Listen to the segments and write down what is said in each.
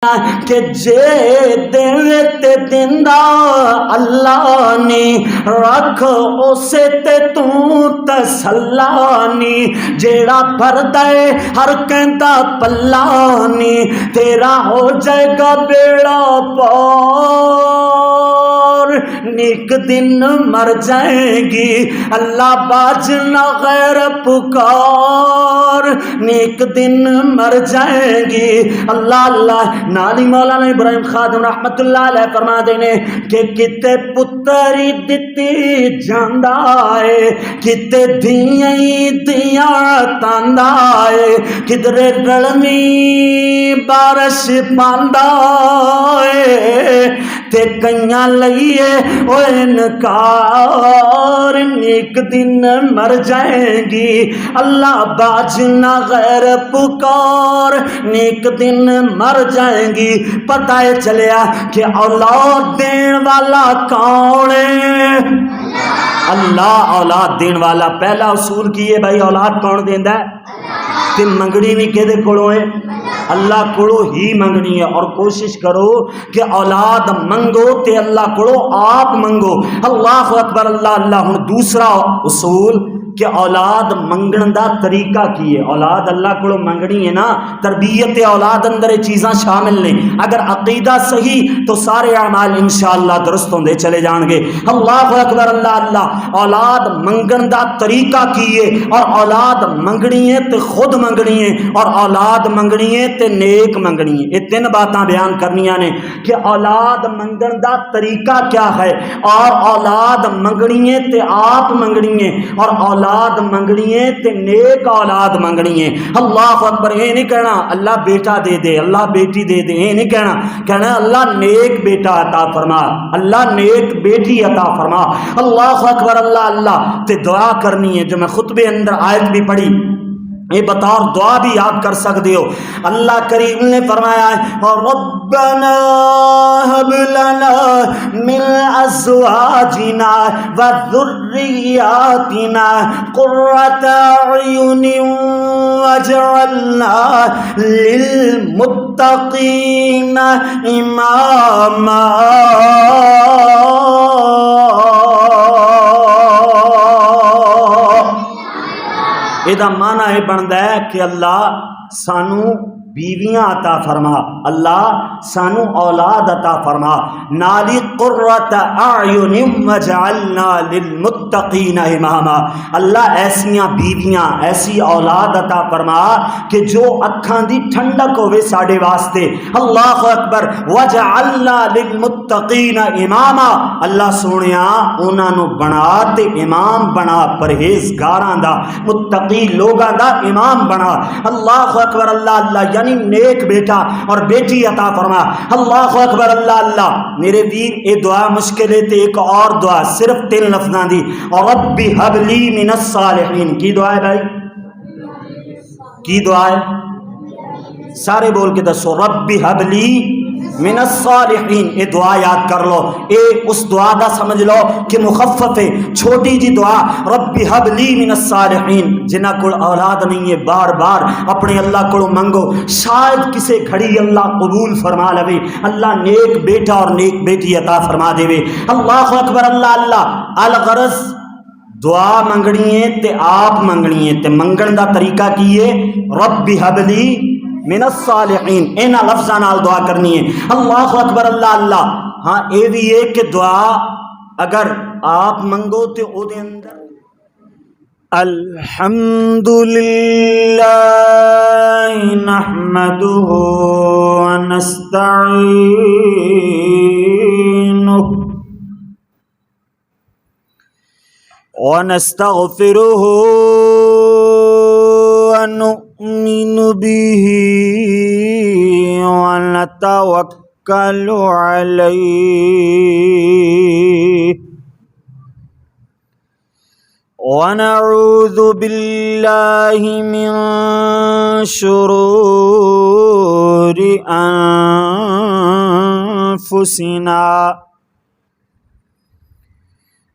کہ جے دے تے دیندا اللہ نی رکھ اسے تے تو تسلا نی جیڑا بھردا اے ہر کہندا پلا نی تیرا ہو جائے گا بیڑا پار نیک دن مر جائیں گی اللہ باج نہ غیر پکار نیک دن مر جائیں گی اللہ اللہ نالی مولانا ابراہیم خادم رحمت اللہ علیہ فرما دینے کہ کتے پتری دتی جاندا ہے کتے دھیاں دیاں تاندا ہے کدرے رلمی بارش پاندا ہے تے کئیاں لئیے او انکار نیک دن مر جائیں گی اللہ باج نہ غیر پکار نیک دن مر جائیں گی پتہ چلیا کہ اولاد دین والا کون ہے اللہ اولاد دین والا پہلا اصول کی ہے بھائی اولاد کون دیندا ہے تے منگنی بھی کدے کولوں ہے اللہ کولو ہی منگنی ہے اور کوشش کرو کہ اولاد منگو تے اللہ کولو آپ منگو اللہ اکبر اللہ اللہ ہن دوسرا اصول کہ اولاد منگن دا طریقہ کی ہے اولاد اللہ کو منگنی ہے نا تربیت اولاد اندر چیزاں شامل نے اگر عقیدہ صحیح تو سارے اعمال انشاءاللہ درست ہوندے چلے جان گے اللہ اکبر اللہ اللہ اولاد منگن دا طریقہ کی ہے اور اولاد منگنی ہے تے خود منگنی ہے اور اولاد منگنی ہے تے نیک منگنی ہے یہ تین باتاں بیان کرنیاں نے کہ اولاد منگن دا طریقہ کیا ہے اور اولاد منگنی ہے تے آپ منگنی ہے اور اولاد منگنی ہے تے نیک اولاد منگنی ہے اللہ اکبر یہ نہیں کہنا اللہ بیٹا دے دے اللہ بیٹی دے دے یہ نہیں کہنا اللہ نیک بیٹا عطا فرما اللہ نیک بیٹی عطا فرما اللہ اکبر اللہ اللہ تے دعا کرنی ہے جو میں خطبے اندر آیت بھی پڑھی یہ بطور دعا بھی یاد کر سکتے ہو اللہ کریم نے فرمایا ہے ربنا هب لنا من ازواجنا وذرياتنا قرة اعين واجعلنا للمتقين اماما یہ معنی یہ بنتا ہے کہ اللہ سانو بیویاں عطا فرما اللہ سانو اولاد عطا فرما نالی قرۃ اعین وجعلنا للمتقین اماما اللہ ایسیاں بیویاں ایسی اولاد عطا فرما کہ جو اکھاں دی ٹھنڈک ہوے ساڈے واسطے اللہ اکبر وجعلنا للمتقین اماما اللہ سونیا انہاں نو بنا تے امام بنا پرہیزگاراں دا متقی لوگاں دا امام بنا اللہ اکبر اللہ اللہ یعنی نیک بیٹا اور بیٹی عطا فرما اللہ اکبر اللہ اللہ میرے ویر یہ دعا مشکل ہے تے ایک اور دعا صرف 3 لفظاں دی رب ہب لی من الصالحین کی دعا ہے بھائی کی دعا ہے سارے بول کے دسو رب ہب لی من الصالحین یہ دعا یاد کر لو اے اس دعا دا سمجھ لو کہ مخفف ہے چھوٹی جی دعا رب حب لی من الصالحین جنہ کو اولاد نہیں ہے بار بار اپنے اللہ کو منگو شاید کسے گھڑی اللہ قبول فرما لے اللہ نیک بیٹا اور نیک بیٹی عطا فرما دے اللہ اکبر اللہ اللہ الغرض دعا منگنی ہے تے آپ منگنی ہے تے منگن دا طریقہ کی ہے رب حب لی من الصالحین اینا لفظاں نال دعا کرنی ہے اللہ اکبر اللہ اللہ ہاں اے بھی ہے کہ دعا اگر آپ منگو تے او دے اندر الحمدللہ نحمدہ ونستعینہ ونستغفرہ ونؤمن به ونتوکل علیہ ونعوذ باللہ من شرور انفسنا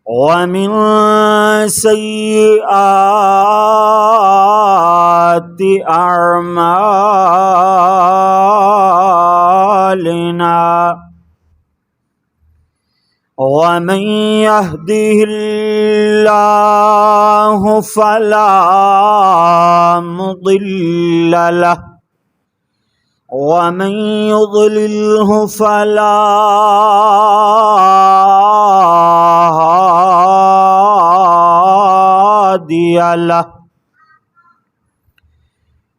ومن سيئات أعمالنا أعمالنا ومن يهده الله فلا مضل له ومن يضلله فلا هادي له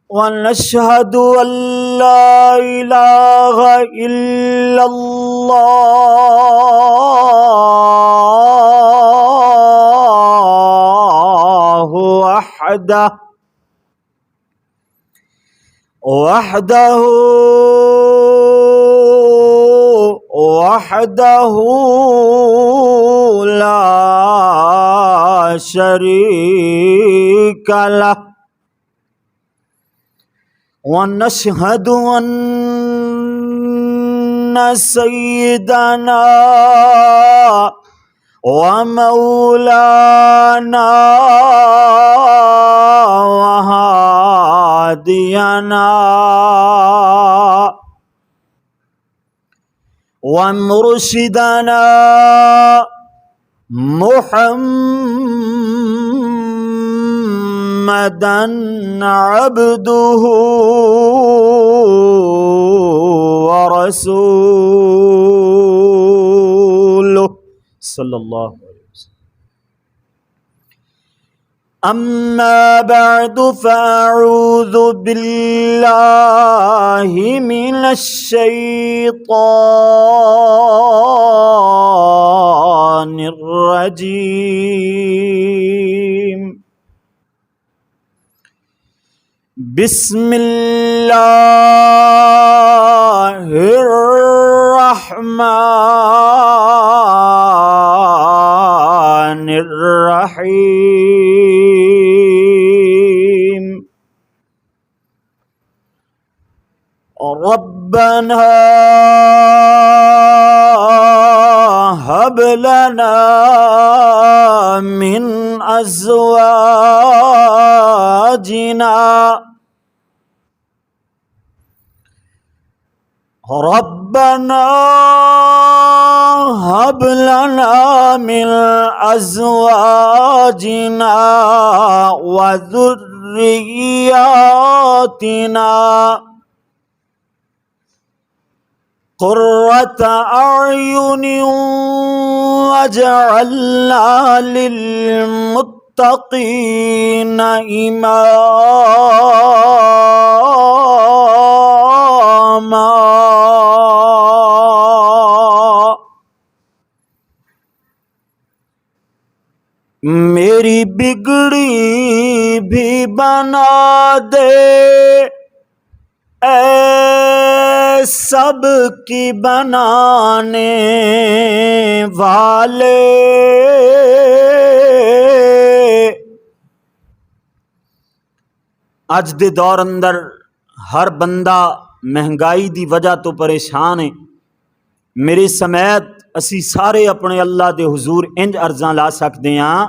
ونشهد أن لا إله إلا الله وحده لا شريك له ونشهد أن سيدنا ومولانا وهادينا ومرشدنا محمدا عبده ورسوله صلی اللہ علیہ وسلم. اما بعد فاعوذ باللہ من الشیطان الرجیم. بسم اللہ الرحمن الرحیم. ربنا هب لنا من ازواجنا ربنا هب لنا من ازواجنا وذرياتنا قرة أعين واجعلنا للمتقين إماما. میری بگڑی بھی بنا دے اے سب کی بنانے والے. اج دے دور اندر ہر بندہ مہنگائی دی وجہ تو پریشان ہے. میرے سمیت اسی سارے اپنے اللہ دے حضور انج عرضاں لا سکتے ہیں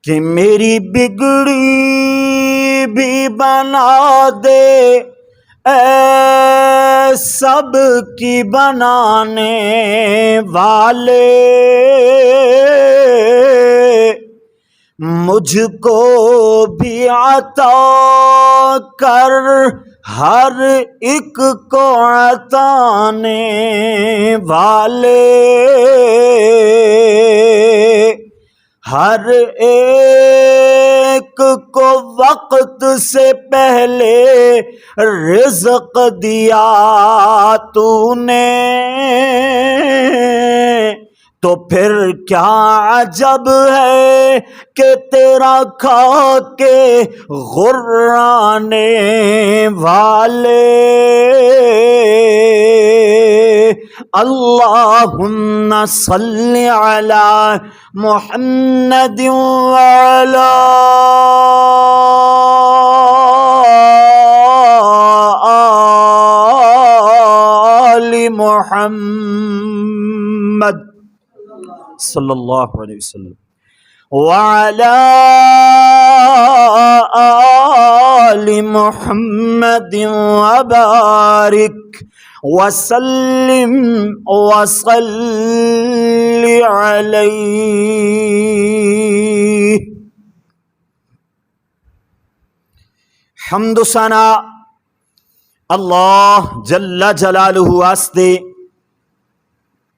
کہ میری بگڑی بھی بنا دے اے سب کی بنانے والے. مجھ کو بھی عطا کر ہر ایک کو عطانے والے. ہر ایک کو وقت سے پہلے رزق دیا تو نے تو پھر کیا عجب ہے کہ تیرا کھا کے غرانے والے. اللہم صلی علی محمد وعلی آل محمد صلی اللہ علیہ وسلم. وعلى آل محمد وبارك وسلم وصل عليه. حمد و ثنا اللہ جل جلالہ واسطے،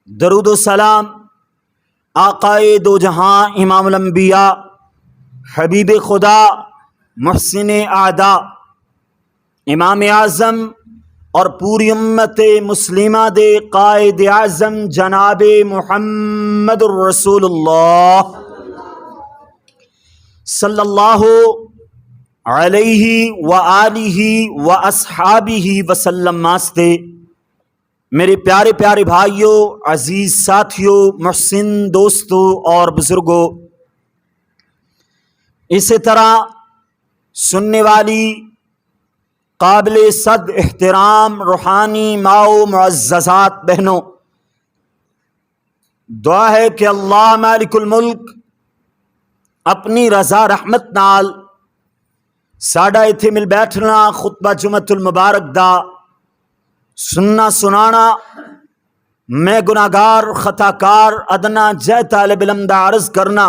درود و سلام آقائے دو جہاں امام الانبیاء حبیب خدا محسن اعدا امام اعظم اور پوری امت مسلمہ دے قائد اعظم جناب محمد الرسول اللہ صلی اللہ علیہ وآلہ واصحابہ وسلم واسطے. میرے پیارے پیارے بھائیوں، عزیز ساتھیوں، محسن دوستوں اور بزرگوں، اسی طرح سننے والی قابل صد احترام روحانی ماؤ معززات بہنوں، دعا ہے کہ اللہ مالک الملک اپنی رضا رحمت نال ساڈا ایتھے مل بیٹھنا خطبہ جمعۃ المبارک دا سننا سنانا، میں گناہگار خطاکار ادنا جے طالب علم دا عرض کرنا،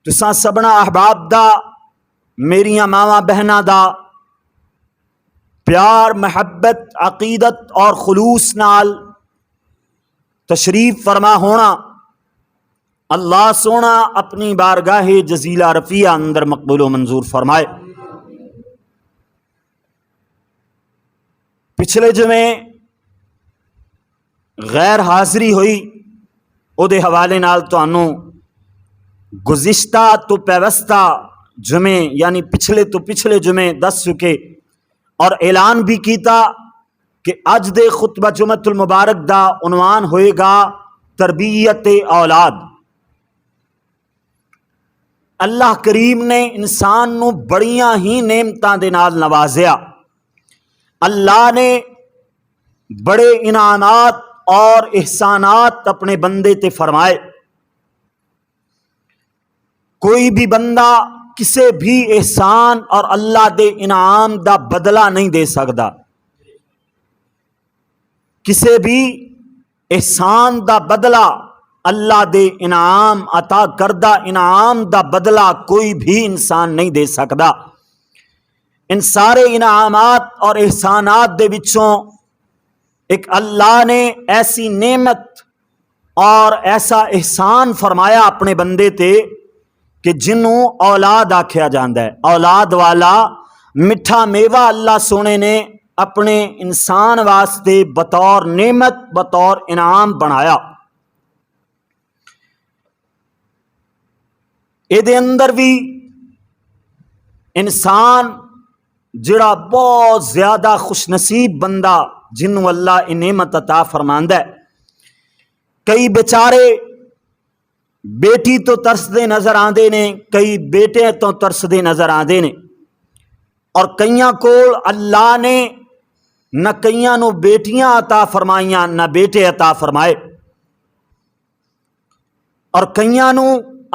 تساں سبنا احباب دا، میریاں ماواں بہناں دا پیار محبت عقیدت اور خلوص نال تشریف فرما ہونا اللہ سونا اپنی بارگاہ جزیلہ رفیع اندر مقبول و منظور فرمائے. پچھلے جمعے غیر حاضری ہوئی، او دے حوالے نال تانوں گزشتہ تو پیوستہ جمعے یعنی پچھلے تو پچھلے جمعے دس چکے اور اعلان بھی کیتا کہ اج دے خطبہ جمعۃ المبارک دا عنوان ہوئے گا تربیت اولاد. اللہ کریم نے انسان نو بڑیاں ہی نعمتاں دے نال نوازیا. اللہ نے بڑے انعامات اور احسانات اپنے بندے تے فرمائے. کوئی بھی بندہ کسے بھی احسان اور اللہ دے انعام دا بدلہ نہیں دے سکتا. کسے بھی احسان دا بدلہ اللہ دے انعام عطا کردہ انعام دا بدلہ کوئی بھی انسان نہیں دے سکتا. ان سارے انعامات اور احسانات دے وچوں ایک اللہ نے ایسی نعمت اور ایسا احسان فرمایا اپنے بندے تے کہ جنوں اولاد آکھیا جاندا ہے. اولاد والا میٹھا میوہ اللہ سونے نے اپنے انسان واسطے بطور نعمت بطور انعام بنایا. اے دے اندر بھی انسان جڑا بہت زیادہ خوش نصیب بندہ جنوں اللہ ان نعمت عطا فرماندا ہے. کئی بیچارے بیٹی تو ترسدے نظر آندے نے، کئی بیٹے تو ترسدے نظر آندے نے، اور کئیاں کول اللہ نے نہ کئیاں نو بیٹیاں عطا فرمائیاں نہ بیٹے عطا فرمائے، اور کئیاں نو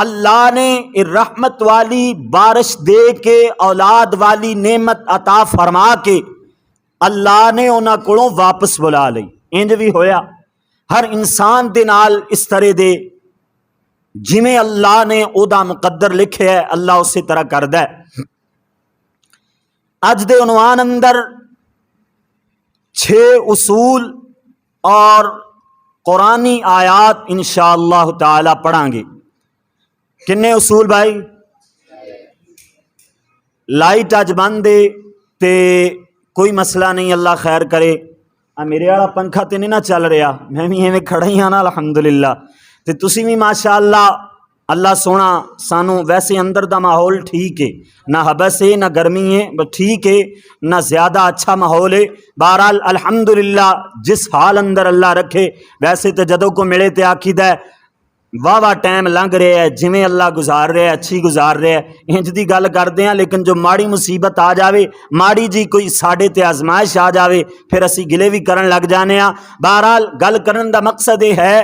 اللہ نے رحمت والی بارش دے کے اولاد والی نعمت عطا فرما کے اللہ نے انہاں کولوں واپس بلا لئی. انج بھی ہویا ہر انسان دے نال اس طرح دے جویں اللہ نے او دا مقدر لکھے ہے اللہ اسی طرح کردا ہے. اج دے عنوان اندر 6 اصول اور قرآنی آیات انشاءاللہ تعالی پڑھاں گے. کنے اصول بھائی؟ لائٹ اج بند ہے تے کوئی مسئلہ نہیں، اللہ خیر کرے. میرے والا پنکھا تے نہیں نہ چل رہا، میں بھی ایویں کھڑا ہی ہاں نا الحمدللہ. تے تسی بھی ماشاءاللہ اللہ سونا سانو ویسے اندر دا ماحول ٹھیک ہے، نہ حبس ہے نہ گرمی ہے، بس ٹھیک ہے، نہ زیادہ اچھا ماحول ہے. بہرحال الحمدللہ جس حال اندر اللہ رکھے. ویسے تو جدوں کو ملے تے آکھیدا ہے واہ واہ ٹائم لنگ رہا ہے، جویں اللہ گزار رہا ہے اچھی گزار رہا ہے، انج دی گل کردے ہیں. لیکن جو ماڑی مصیبت آ جاوے، ماڑی جی کوئی ساڈے تے آزمائش آ جاوے، پھر اسی گلے بھی کرن لگ جانے ہاں. بہرحال گل کرن دا مقصد یہ ہے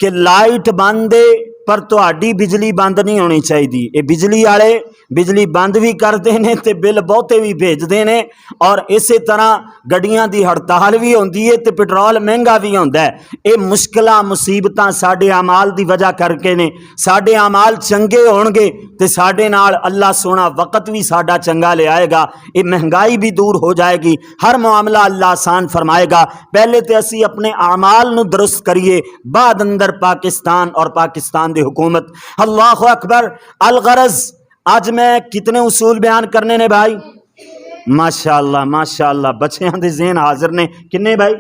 کہ لائٹ بند ہے پر تہاڈی بجلی بند نہیں ہونی چاہیے. یہ بجلی والے بجلی بند بھی کرتے ہیں تے بل بہتے بھی بھیجتے ہیں اور اسی طرح گڈیاں دی ہڑتال بھی ہوندی ہے تے پٹرول مہنگا بھی ہوندا ہے. یہ مشکلاں مصیبتاں ساڈے اعمال دی وجہ کر کے نے. ساڈے اعمال چنگے ہون گے تے ساڈے نال اللہ سونا وقت بھی ساڈا چنگا لے آئے گا. یہ مہنگائی بھی دور ہو جائے گی. ہر معاملہ اللہ آسان فرمائے گا. پہلے تے اسی اپنے اعمال نو درست کریے بعد اندر پاکستان اور پاکستان دی حکومت. اللہ اکبر. الغرض آج میں کتنے اصول بیان کرنے نے بھائی؟ ماشاءاللہ ماشاءاللہ بچیاں دے ذہن حاضر نے. کنے بھائی؟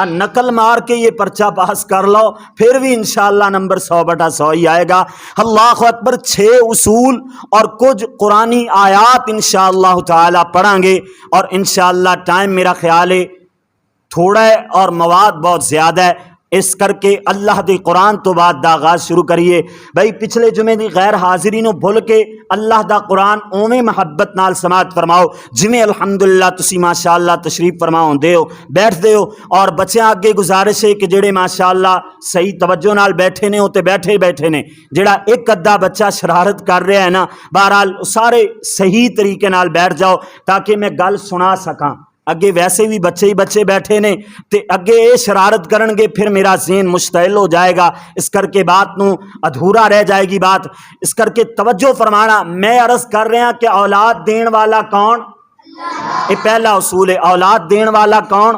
نقل مار کے یہ پرچہ پاس کر لو پھر بھی انشاءاللہ نمبر 100/100 ہی آئے گا. اللہ اکبر. 6 اصول اور کچھ قرآنی آیات انشاءاللہ تعالی پڑھیں گے اور انشاءاللہ ٹائم میرا خیال ہے تھوڑا ہے اور مواد بہت زیادہ ہے. اس کر کے اللہ دی قرآن تو بعد دا آغاز شروع کریے. بھائی پچھلے جمعے دی غیر حاضری نو بھول کے اللہ دا قرآن اوویں محبت نال سماعت فرماؤ جویں الحمدللہ تسی ماشاءاللہ تشریف فرما ہوندے ہو بیٹھ دے ہو. اور بچیاں اگے گزارش ہے کہ جڑے ماشاءاللہ صحیح توجہ نال بیٹھے نے تے بیٹھے نے. جڑا ایک ادھا بچہ شرارت کر رہا ہے نا بہرحال سارے صحیح طریقے نال بیٹھ جاؤ تاکہ میں گل سنا سکاں. اگے ویسے بھی بچے ہی بچے بیٹھے نے تے اگے یہ شرارت کرن گے پھر میرا ذہن مشتعل ہو جائے گا. اس کر کے بات نو ادھورا رہ جائے گی بات. اس کر کے توجہ فرمانا. میں عرض کر رہا کہ اولاد دین والا کون؟ یہ پہلا اصول ہے. اولاد دین والا کون؟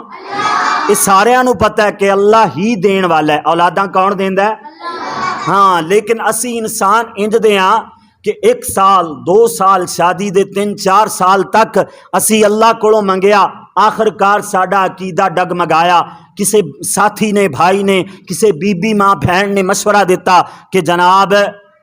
یہ سارے نو پتہ ہے کہ اللہ ہی دین والا ہے. اولاداں کون دیندا ہے؟ ہاں لیکن اسی انسان انج دے ہاں کہ 1 سال 2 سال شادی دے 3-4 سال تک اسی اللہ کو منگیا آخر کار ساڈا عقیدہ ڈگمگایا. کسے ساتھی نے بھائی نے کسے بی بی ماں بہن نے مشورہ دیتا کہ جناب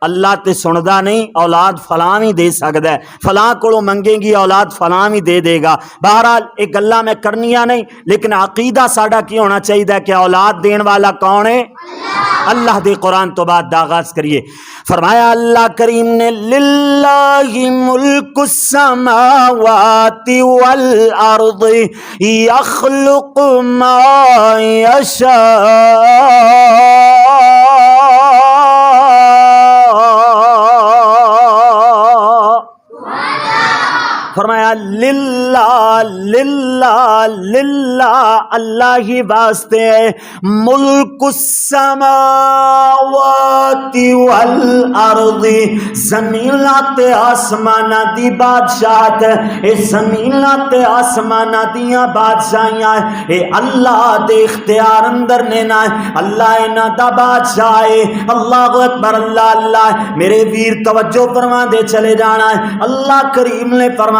اللہ تے سندا نہیں اولاد فلاں ہی دے سکدا ہے فلاں کو منگیں گی اولاد فلاں ہی دے گا. بہرحال ایک گلاں میں کرنیاں نہیں لیکن عقیدہ ساڈا کی ہونا چاہیے کہ اولاد دین والا کون ہے؟ اللہ دے قرآن تو بعد آغاز کریے. فرمایا اللہ کریم نے للہ ملک السماوات والارض یخلق ما یشاء. فرمایا للہ للہ للہ اللہ ہی واسطے ہے. ملک السماوات والارض زمین تے آسمان دی بادشاہت. اے زمین تے آسمان دیاں بادشاہیاں اے اللہ دے اختیار اندر نے نا. اللہ انہاں دا بادشاہ ہے. اللہ اکبر. اللہ اللہ میرے ویر توجہ فرما دے چلے جانا ہے. اللہ کریم نے فرمایا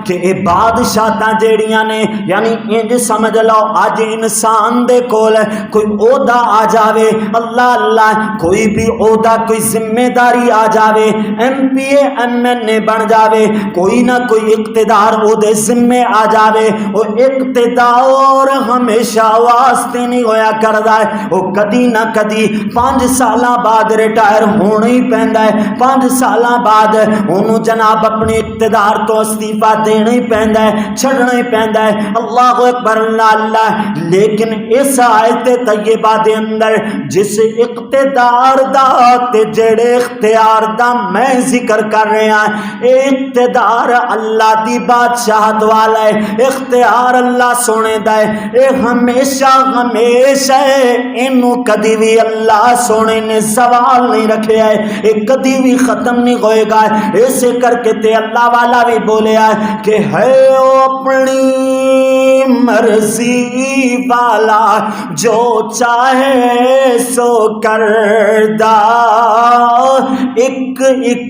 کہ اے بادشاہتاں جیڑیاں نے یعنی انج سمجھ لو اج انسان دے کول کوئی عہدہ آ جاوے اللہ اللہ کوئی بھی عہدہ کوئی ذمہ داری آ جاوے MPA MNA بن جاوے کوئی نہ کوئی اقتدار او دے ذمہ آ جاوے او اقتدار ہمیشہ واسطے نہیں ہویا کردا ہے. او کدی نہ کدی 5 سالاں بعد ریٹائر ہونا ہی پیندا ہے. 5 سالاں بعد اونوں جناب اپنے اقتدار تو استعفیٰ دینا ہی پیندا ہے چھڑنا ہی پیندا ہے. اللہ اکبر. اللہ اللہ. لیکن اس آیت طیبہ دے اندر جس اقتدار دا تے جڑے اختیار دا میں ذکر کر رہا اے اقتدار اللہ دی بادشاہت والا ہے. اختیار اللہ سونے دا ہے. اے ہمیشہ ہمیشہ اینو کدی بھی اللہ سونے نے سوال نہیں رکھے ہے. اے کدی بھی ختم نہیں ہوئے گا. ایسے کر کے تے اللہ والا بھی بولے کہ ہے اپنی مرضی والا جو چاہے سو کردہ. ایک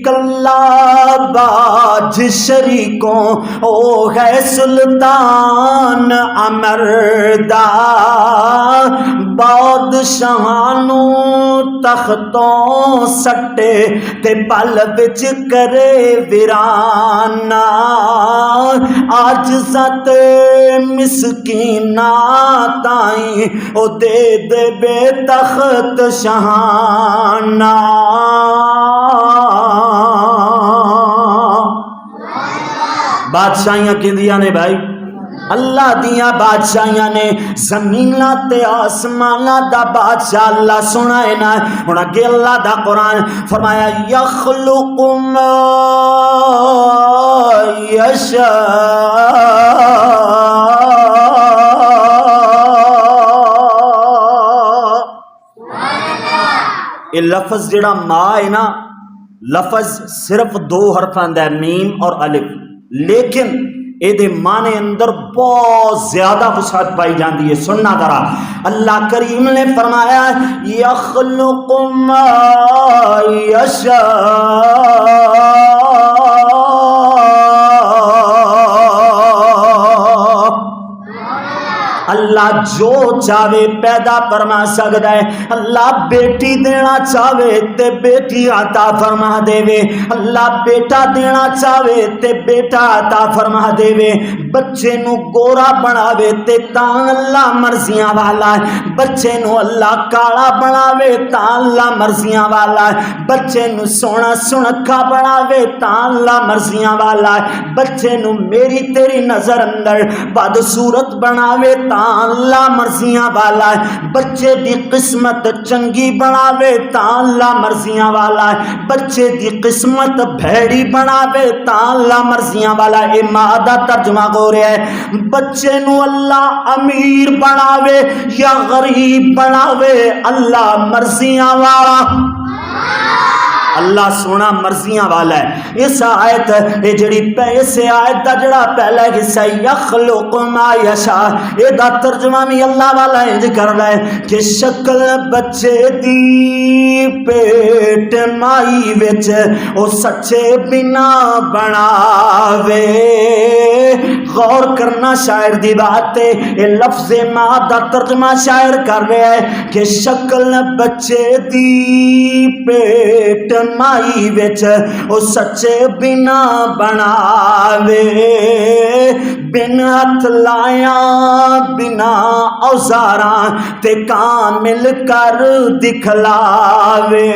اللہ باج شریکوں او ہے سلطان امردہ. بادشاہانوں تختوں سٹے تے پل وچ کرے ویرانا. آج ذات مسکینہ تائیں او دے دے بے تخت شہانہ. بادشاہیاں کیندیاں نے بھائی اللہ دیاں بادشاہیاں نے زمیناں تے آسماناں دا بادشاہ اللہ سونا ہے نا. ہن اگے اللہ دا قرآن فرمایا یخلق ما یشاء. یہ لفظ جڑا ما ہے نا، لفظ صرف دو حرفاں دا ہے، میم اور الف، لیکن اے دے معنی اندر بہت زیادہ وسعت پائی جاندی ہے. سننا ذرا، اللہ کریم نے فرمایا یخلق ما یشاء. اللہ جو چاہے پیدا فرما سکتا ہے. اللہ بیٹی دینا چاہے تے بیٹی عطا فرما دے وے. اللہ بیٹا دینا چاہے تے بیٹا عطا فرما دے وے. بچے نو گورا بناوے تے تاں اللہ مرضیاں والا ہے. بچے نو اللہ کالا بناوے تاں اللہ مرضیاں والا ہے. بچے نو سونا سنکھا بناوے تاں اللہ مرضیاں والا ہے. بچے نو میری تیری نظر اندر بدصورت بناوے اللہ مرضیاں والا ہے. بچے دی قسمت چنگی بناوے تاں اللہ مرضیاں والا ہے. بچے دی قسمت بھیڑی بناوے تاں اللہ مرضیاں والا ہے. اے ماں دا ترجمہ ہو رہا ہے. بچے نو اللہ امیر بناوے یا غریب بناوے اللہ مرضیاں والا، اللہ سونا مرضیاں والا ہے. اس آیت یہ جڑی اس آیت دا جڑا پہلا حصہ یخلق ما یشاء، یہ دا ترجمہ بھی اللہ والا انج کردا ہے کہ شکل بچے دی پیٹ مائی وچ او سچے بنا بناوے. غور کرنا شاعر دی بات ہے. یہ لفظ ماں دا ترجمہ شاعر کر رہا ہے کہ شکل بچے دی پیٹ مائی وچ او سچے بنا بناوے. بن ہاتھ لایا بنا اوزاراں تے کامل کر دکھلاوے.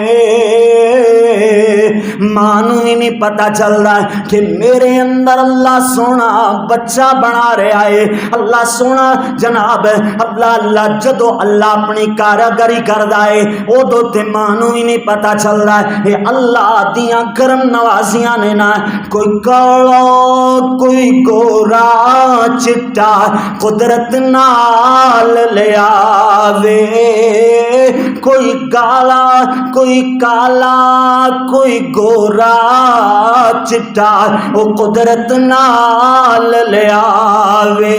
مانو ہی نہیں پتا چل رہا ہے کہ میرے اندر اللہ سونا بچہ بنا رہا ہے. اللہ سونا جناب اللہ جدو اللہ اپنی کاراگری کردا ہے ادو تے مانو ہی نہیں پتا چل رہا ہے. اللہ دیاں کرم نوازیاں نے نا، کوئی کالا کوئی گورا چٹا قدرت نال لے آوے. کوئی گالا کوئی کالا کوئی گورا چٹا وہ قدرت نال لے آوے.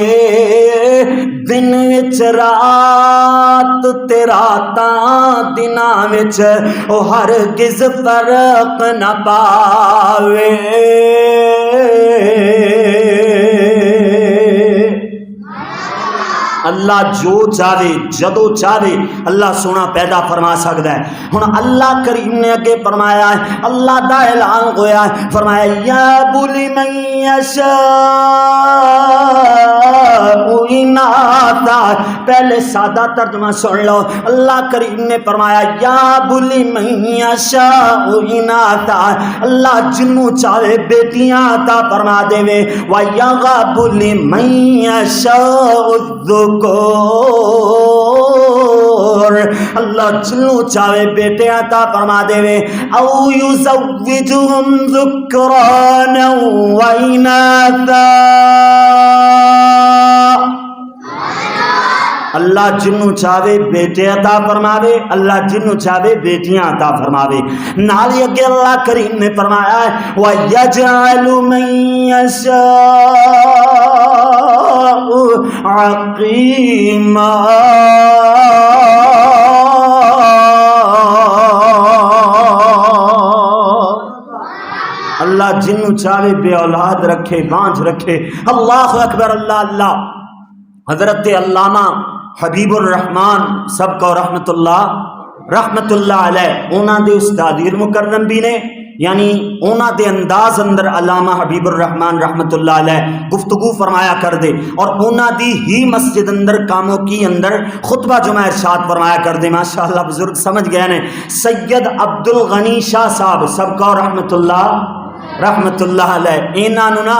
دن وچ رات تے راتاں دناں وچ او ہرگز فرق نہ پاوے. اللہ جو چاہے جدو چاہے اللہ سونا پیدا فرما سکتا ہے. ہن اللہ کریم نے اگے فرمایا ہے، اللہ دا اعلان ہویا ہے، فرمایا یا بلی من یشاء اناثا. پہلے سادہ ترجمہ سن لو. اللہ کریم نے فرمایا یا بلی من یشاء اناثا، اللہ جنوں چاہے بیٹیاں عطا فرما دے وے. و یغب لمن یشاء اللہ جنوں چاہے بیٹے عطا فرما دے وے. او یزوجہم ذکرانا و اناثا، اللہ جنوں چاہے بیٹے عطا فرماوے، اللہ جنوں چاہے بیٹیاں عطا فرماوے. نال اگے اللہ کریم نے فرمایا ہے وَيَجْعَلُ مَن يَشَاءُ عَقِيمًا. اللہ جنوں چاہے بے اولاد رکھے، بانجھ رکھے. اللہ اکبر. اللہ اللہ. حضرت علامہ حبیب الرحمان سب کو رحمت اللہ علیہ، اونا دے استادیر مکرم بھی نے، یعنی اونا دے انداز اندر علامہ حبیب الرحمان رحمت اللہ علیہ گفتگو فرمایا کر دے، اور اونا دی ہی مسجد اندر کاموں کی اندر خطبہ جمعہ ارشاد فرمایا کر دے. ماشاءاللہ بزرگ سمجھ گئے نے. سید عبد الغنی شاہ صاحب سب کو رحمت اللہ علیہ، انہاں نو نا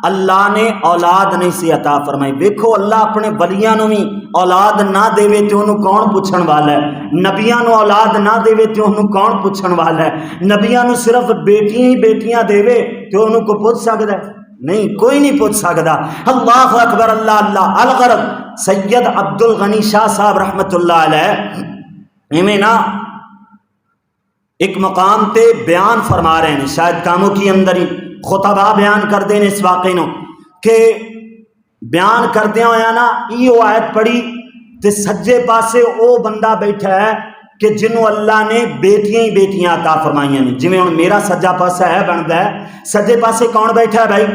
اللہ نے اولاد نہیں سی عطا فرمائی. ویکھو اللہ اپنے ولیاں نو بھی اولاد نہ دے تے انہوں کون پوچھن والا ہے؟ نبیاں نو اولاد نہ دے تے انہوں کون پوچھن والا ہے؟ نبیاں نو صرف بیٹیاں ہی بیٹیاں دے تے انہوں کو پوچھ سکتا ہے؟ نہیں، کوئی نہیں پوچھ سکتا. اللہ اکبر اللہ اللہ. الغرض سید عبد الغنی شاہ صاحب رحمت اللہ علیہ ایویں نا ایک مقام تے بیان فرما رہے ہیں، شاید کاموں کی اندر ہی خطبہ بیان کر دیں اس واقعے نو کہ بیان کردیا ہویا نا ایو آیت پڑھی تے سجے پاسے او بندہ بیٹھا ہے کہ جنہوں اللہ نے بیٹیاں ہی بیٹیاں عطا فرمائیاں نے. جویں ہن میرا سجا پاسا ہے بندا ہے، سجے پاسے کون بیٹھا ہے بھائی؟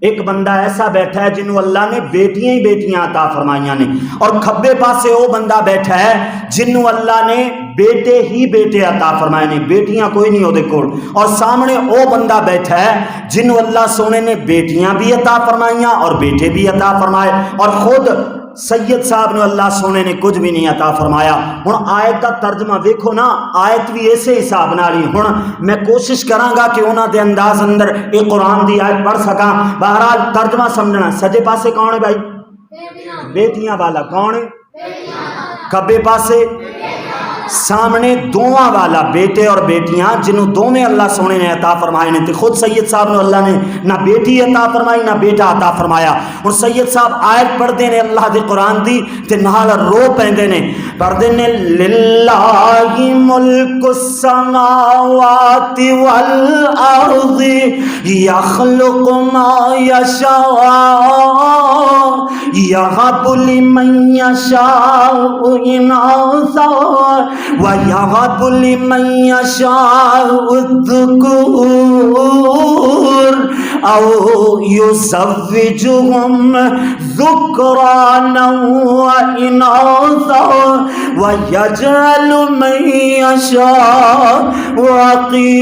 ایک بندہ ایسا بیٹھا ہے جنہوں اللہ نے بیٹیاں ہی بیٹیاں عطا فرمائیاں نے، اور کھبے پاسے وہ بندہ بیٹھا ہے جنہوں اللہ نے بیٹے ہی بیٹے عطا فرمائے نے، بیٹیاں کوئی نہیں ہوتے کول. اور سامنے وہ بندہ بیٹھا ہے جنہوں اللہ سونے نے بیٹیاں بھی عطا فرمائیاں اور بیٹے بھی عطا فرمائے، اور خود سید صاحب نے اللہ سونے نے کچھ بھی نہیں عطا فرمایا. ہن آیت کا ترجمہ ویکھو نا، آیت بھی ایسے حساب نال ہی. ہن میں کوشش کراں گا کہ انہاں دے انداز اندر ایک قرآن دی آیت پڑھ سکاں. بہرحال ترجمہ سمجھنا. سجے پاسے کون ہے بھائی؟ بیٹیاں والا. کون ہے؟ کھبے پاسے سامنے دوواں والا بیٹے اور بیٹیاں جنہوں دوویں اللہ سونے نے عطا فرمائے نے. تے خود سید صاحب نے اللہ نے نہ بیٹی عطا فرمائی نہ بیٹا عطا فرمایا. اور سید صاحب آیت پڑھتے نے اللہ دے قرآن دی تے نال رو پیندے نے، پڑھتے نے للہ ملک السماوات والارض یخلق ما یشاء یہب لمن یشاء اناثا وَيَهَبُ لِمَن يَشَاءُ الذُّكُورَ أَوْ يُزَوِّجُهُمْ ذُكْرَانًا وَإِنَاثًا وَيَجْعَلُ مَن يَشَاءُ عَقِيمًا.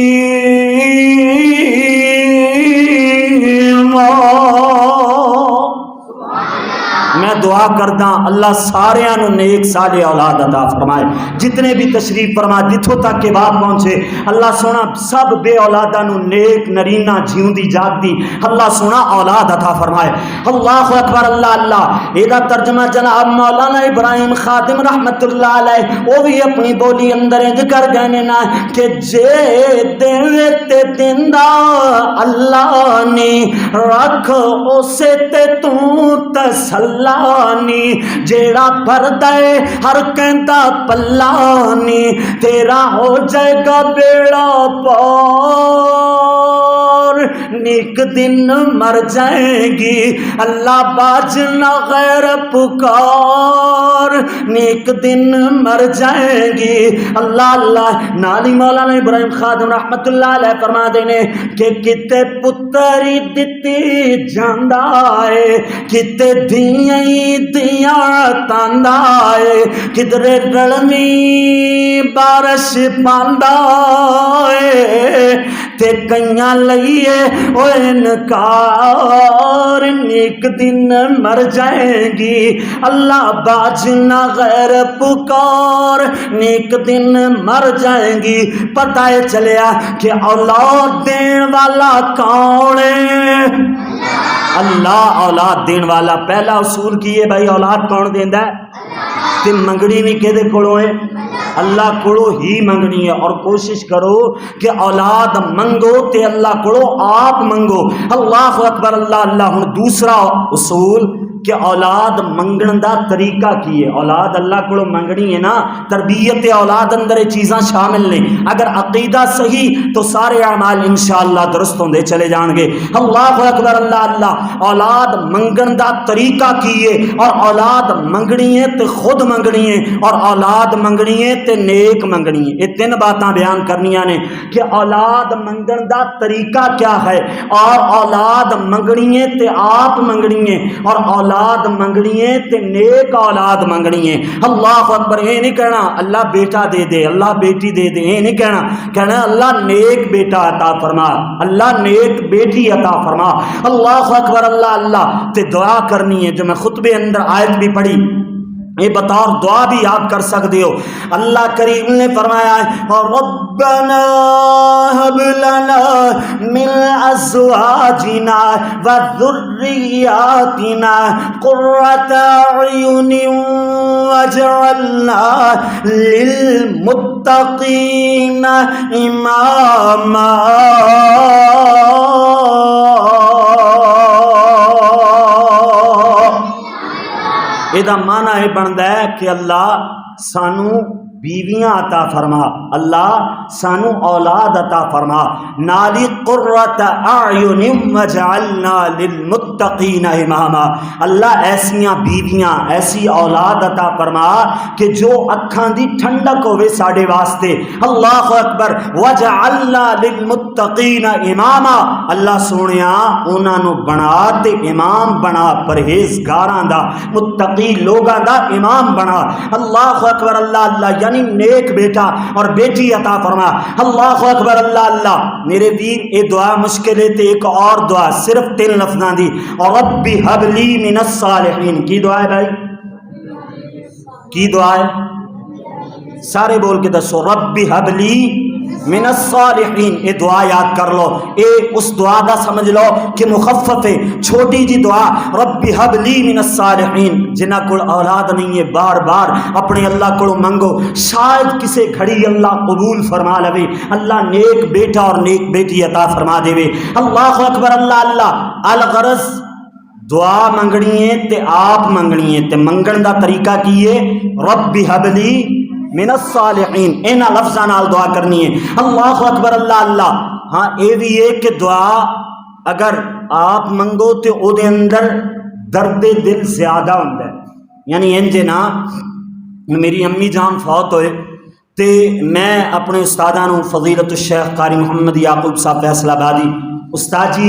میں دعا کردا اللہ سارے نو نیک صالح اولاد عطا فرمائے. جتنے بھی تشریف فرما جتھوں تک کہ بات پہنچے اللہ سونا سب بے اولاداں نو نیک نرینا جیوندی جاگدی اللہ سونا اولاد عطا فرمائے. اللہ اکبر اللہ اللہ. ایدا ترجمہ جناب مولانا ابراہیم خادم رحمت اللہ علیہ وہ بھی اپنی بولی اندر انج کر گئے نا کہ جے دل تے دیندا اللہ نے رکھ اسے تے تو تسلانی، جیڑا پردے ہر کہندا پلانی تیرا ہو جائے گا بیڑا پار. نیک دن مر جائیں گی اللہ باج نہ غیر پکار. نیک دن مر جائیں گی اللہ اللہ. نالی مولانا ابراہیم خادم رحمت اللہ علیہ فرما دینے کہ کتے پتری دتی جاندا ہے کتے دیاں دیاں تاندا ہے کدرے رلمی بارش پاندا ہے تے کئیاں لئیے او انکار. نیک دن مر جائیں گی اللہ باج نہ غیر پکار. نیک دن مر جائیں گی پتہ چلیا کہ اولاد دین والا کون ہے؟ اللہ اولاد دین والا. پہلا اصول کی ہے بھائی اولاد کون دیندا ہے؟ تے منگنی بھی کدے کولوں ہے؟ اللہ کولوں ہی منگنی ہے. اور کوشش کرو کہ اولاد منگو تے اللہ کولوں آپ منگو. اللہ اکبر اللہ اللہ. ہن دوسرا اصول کہ اولاد منگن دا طریقہ کی ہے. اولاد اللہ کو منگنی ہے نا، تربیت اولاد اندر چیزاں شامل نے. اگر عقیدہ صحیح تو سارے اعمال انشاءاللہ درست ہوندے چلے جان گے. اللہ اکبر اللہ اللہ. اولاد منگن دا طریقہ کی ہے، اور اولاد منگنی ہے تے خود منگنی ہے، اور اولاد منگنی ہے تے نیک منگنی ہے. یہ تین باتاں بیان کرنیاں نے کہ اولاد منگن دا طریقہ کیا ہے، اور اولاد منگنی ہے تے آپ منگنی ہے، اور اولاد منگنی ہے تے نیک اولاد منگنی ہے. اللہ اکبر. یہ نہیں کہنا اللہ بیٹا دے دے اللہ بیٹی دے دے، یہ نہیں کہنا. کہنا اللہ نیک بیٹا عطا فرما، اللہ نیک بیٹی عطا فرما. اللہ اکبر اللہ اللہ. تے دعا کرنی ہے جو میں خطبے اندر آیت بھی پڑھی یہ بطور دعا بھی آپ کر سکتے ہو. اللہ کریم نے فرمایا ہے ربنا هب لنا من ازواجنا وذرياتنا قرة اعين واجعلنا للمتقين اماما. یہ معنی یہ بنتا ہے کہ اللہ سانو بیویاں عطا فرما، اللہ سانو اولاد عطا فرما، نالی قرۃ اعین وجعلنا للمتقین اماما. اللہ ایسیاں بیویاں ایسی اولاد عطا فرما کہ جو اکھاں دی ٹھنڈک ہوے ساڈے واسطے. اللہ اکبر. وجعلنا للمتقین اماما. اللہ سونیا انہاں نو بنا تے امام بنا، پرہیزگاراں دا متقی لوگاں دا امام بنا. اللہ اکبر. اللہ اللہ یعنی نیک بیٹا اور بیٹی عطا فرما. اللہ اکبر. اللہ اللہ. میرے ویر یہ دعا مشکل ہے تے ایک اور دعا صرف 3 لفظاں دی. اور رب ہب لی من الصالحین. کی دعا ہے بھائی؟ کی دعا ہے؟ سارے بول کے دسو. رب ہب لی من الصالحین. یہ دعا یاد کر لو. اے اس دعا دا سمجھ لو کہ مخفف ہے، چھوٹی جی دعا. رب حب لی من الصالحین. جنہ کو اولاد نہیں ہے بار بار اپنے اللہ کو منگو، شاید کسے گھڑی اللہ قبول فرما لوے، اللہ نیک بیٹا اور نیک بیٹی عطا فرما دے. اللہ اکبر. اللہ اللہ. الغرض دعا منگنی ہے تے آپ منگنی ہے تے منگن دا طریقہ کی ہے رب حب لی من الصالحین. اینا لفظاں نال دعا کرنی ہے. اللہ اکبر. اللہ اللہ. ہاں اے بھی ہے کہ دعا اگر آپ منگو تے او دے اندر درد دل زیادہ ہوندا ہے. یعنی انج نا میری امی جان فوت ہوئے تے میں اپنے استاداں نو فضیلت الشیخ قاری محمد یعقوب صاحب فیصل آبادی استاد جی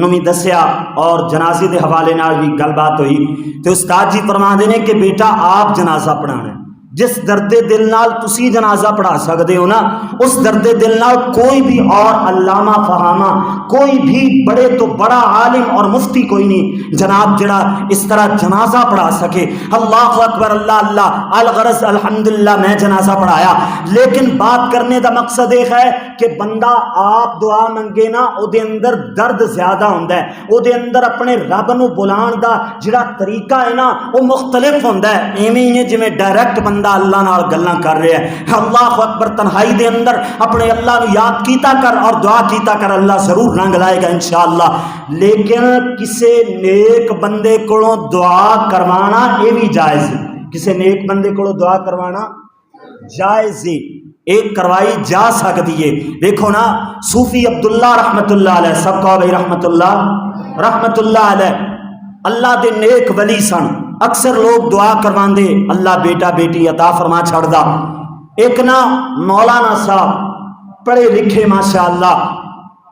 نو بھی دسیا اور جنازے دے حوالے نال بھی گل بات ہوئی تے استاد جی فرما دے نے کہ بیٹا آپ جنازہ پڑھانا ہے. جس درد دل نال تسی جنازہ پڑھا سکتے ہو نا، اس درد دل نال کوئی بھی اور علامہ فہامہ، کوئی بھی بڑے تو بڑا عالم اور مفتی کوئی نہیں جناب جڑا اس طرح جنازہ پڑھا سکے. اللہ اکبر. اللہ اللہ. الغرض الحمدللہ میں جنازہ پڑھایا، لیکن بات کرنے دا مقصد ایک ہے کہ بندہ آپ دعا منگے نا او دے اندر درد زیادہ ہوندا ہے، او دے اندر اپنے رب نو بلان دا جڑا طریقہ ہے نا وہ مختلف ہوندا ہے. ایویں ہی جویں ڈائریکٹ بندہ اللہ نال گلاں کر رہے ہیں. اللہ اکبر. تنہائی دے اندر اپنے اللہ نو یاد کیتا کر اور دعا کیتا کر، اللہ ضرور رنگ لائے گا انشاءاللہ. لیکن کسے نیک بندے کولوں دعا کروانا یہ بھی جائز ہے. کسے نیک بندے کولوں دعا کروانا جائز ہے، ایک کروائی جا سکتی ہے. دیکھو نا صوفی عبداللہ رحمت اللہ علیہ، سب کہو بھائی رحمت اللہ علیہ، اللہ دے نیک ولی سن. اکثر لوگ دعا کروان دے اللہ بیٹا بیٹی عطا فرما چھڑ دا. ایک نا مولانا صاحب پڑھے لکھے ماشاءاللہ،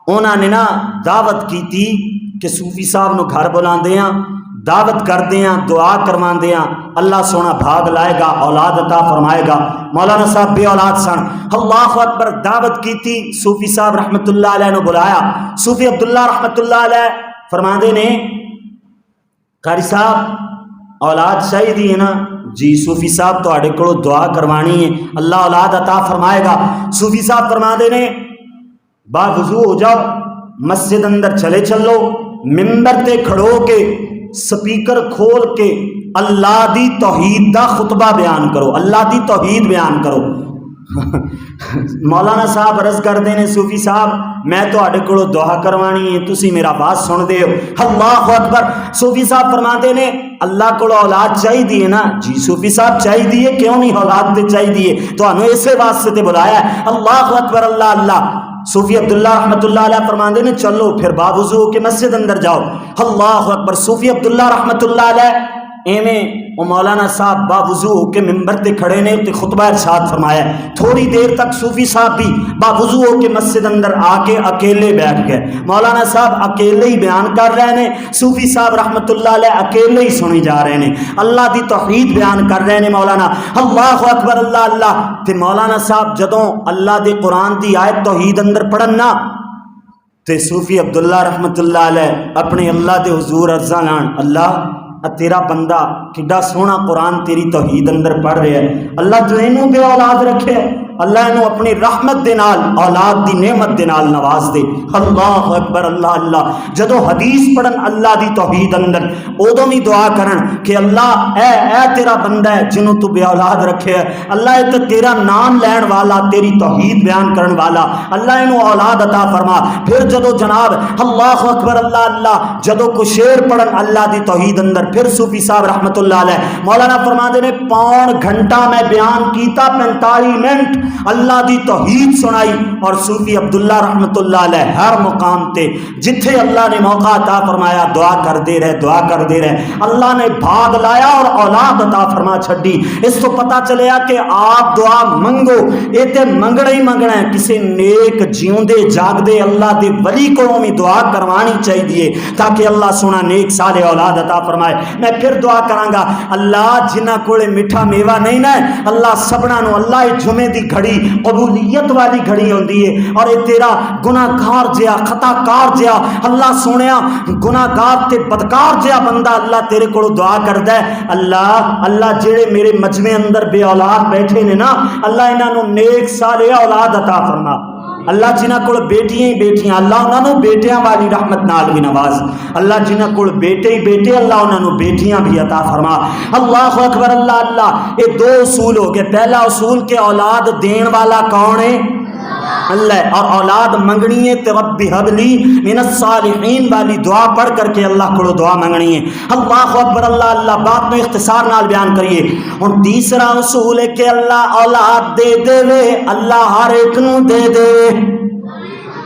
انہوں نے نا دعوت کی تھی کہ صوفی صاحب نو گھر بلا دیاں، دعوت کر دیاں، دعا کروان دیاں، اللہ سونا بھاگ لائے گا، اولاد عطا فرمائے گا. مولانا صاحب بے اولاد سن. اللہ اکبر. دعوت کی تھی، صوفی صاحب رحمت اللہ علیہ نو بلایا. صوفی عبداللہ رحمت اللہ علیہ فرما دے نے قاری صاحب اولاد چاہیے ہے نا؟ جی صوفی صاحب تواڈے کولوں دعا کروانی ہے، اللہ اولاد عطا فرمائے گا. صوفی صاحب فرما دے نے با وضو ہو جاؤ، مسجد اندر چلے چلو، ممبر تے کھڑو کے سپیکر کھول کے اللہ دی توحید دا خطبہ بیان کرو، اللہ دی توحید بیان کرو. مولانا صاحب عرض کردے نے صوفی صاحب میں تواڈے کولوں دعا کروانی ہے، تسی میرا بات سن دے ہو. اللہ اکبر. صوفی صاحب فرماتے نے اللہ کولوں اولاد چاہیے نا؟ جی صوفی صاحب چاہیے، کیوں نہیں، اولاد تے چاہیے، تانوں اسے واسطے تے بلایا ہے. اللہ اکبر. اللہ اللہ. صوفی عبداللہ رحمت اللہ علیہ فرماندے نے چلو پھر باوضو ہو کے مسجد اندر جاؤ. اللہ اکبر. صوفی عبداللہ رحمت اللہ علیہ ایویں وہ مولانا صاحب باوضو ہو کے ممبر تے کھڑے نے تے خطبہ ارشاد فرمایا. تھوڑی دیر تک صوفی صاحب بھی باوضو ہو کے مسجد اندر آ کے اکیلے بیٹھ گئے. مولانا صاحب اکیلے ہی بیان کر رہے ہیں، صوفی صاحب رحمت اللہ علیہ اکیلے ہی سنی جا رہے ہیں، اللہ دی توحید بیان کر رہے ہیں مولانا. اللہ اکبر. اللہ اللہ. تے مولانا صاحب جدوں اللہ دے قرآن دی آیت توحید اندر پڑھن نا تے صوفی عبداللہ رحمت اللہ علیہ اپنے اللہ دے حضور عرضاں لان، اللہ تیرا بندہ کڈا سونا قرآن تیری توحید اندر پڑھ رہا ہے، اللہ جو اینوں بے اولاد رکھے، اللہ انہوں اپنی رحمت دے نال اولاد دی نعمت دے نال نواز دے۔ اللہ اکبر، اللہ اللہ۔ جدو حدیث پڑھن اللہ دی توحید اندر، ادو بھی دعا کرن کہ اللہ اے تیرا بندہ ہے جنہوں تو بے اولاد رکھے ہے، اللہ اے تے تیرا نام لین والا، تیری توحید بیان کرن والا، اللہ انہوں اولاد عطا فرما۔ پھر جدو جناب اللہ اکبر اللہ اللہ، جدو کو شعر پڑھن اللہ دی توحید اندر، پھر صوفی صاحب رحمت اللہ علیہ مولانا فرما دے نے 5 گھنٹہ میں بیان کیتا، 45 منٹ اللہ دی توحید سنائی، اور صوفی عبداللہ رحمت اللہ علیہ ہر مقام تے جتھے اللہ نے موقع عطا فرمایا دعا کر دے رہے، دعا کر دے رہے، اللہ نے بھاگ لایا اور اولاد عطا فرما چھڈی۔ اس تو پتہ چلیا کہ آپ دعا منگو، اے تے منگنا ہی منگنا ہے، کسی نیک جیوندے جاگدے اللہ دے ولی کو بھی دعا کروانی چاہیے تاکہ اللہ سونا نیک صالح اولاد عطا فرمائے۔ میں پھر دعا کراں گا، اللہ جنہ کولے میٹھا میوہ نہیں نا، اللہ سبنا نو، اللہ جمعے دی گھڑی قبولیت والی گھڑی ہوندی ہے، اور اے تیرا گناہ گار جیا، خطا کار جیا، اللہ سونیا گناہ گار تے بدکار جیا بندہ اللہ تیرے کو دعا کردا ہے۔ اللہ جڑے میرے مجمع اندر بے اولاد بیٹھے نے نا، اللہ انہاں نو نیک صالح اولاد عطا فرما۔ اللہ جنہ کول بیٹیاں ہی بیٹیاں، اللہ انہاں نو بیٹیاں والی رحمت نال بھی نواز۔ اللہ جنہ کول بیٹے ہی بیٹے، اللہ انہاں نو بیٹیاں بھی عطا فرما۔ اللہ اکبر اللہ اللہ۔ یہ 2 اصول ہو گئے۔ پہلا اصول کہ اولاد دین والا کون ہے؟ اللہ، اور اولاد منگنی ہے تو رب ہب لی من الصالحین والی دعا پڑھ کر کے اللہ کو دعا منگنی ہے۔ اللہ اکبر اللہ اللہ۔ بات میں اختصار نال بیان کریے۔ اور تیسرا اصول ہے کہ اللہ اولاد دے دے وے، اللہ ہر ایک نو دے دے۔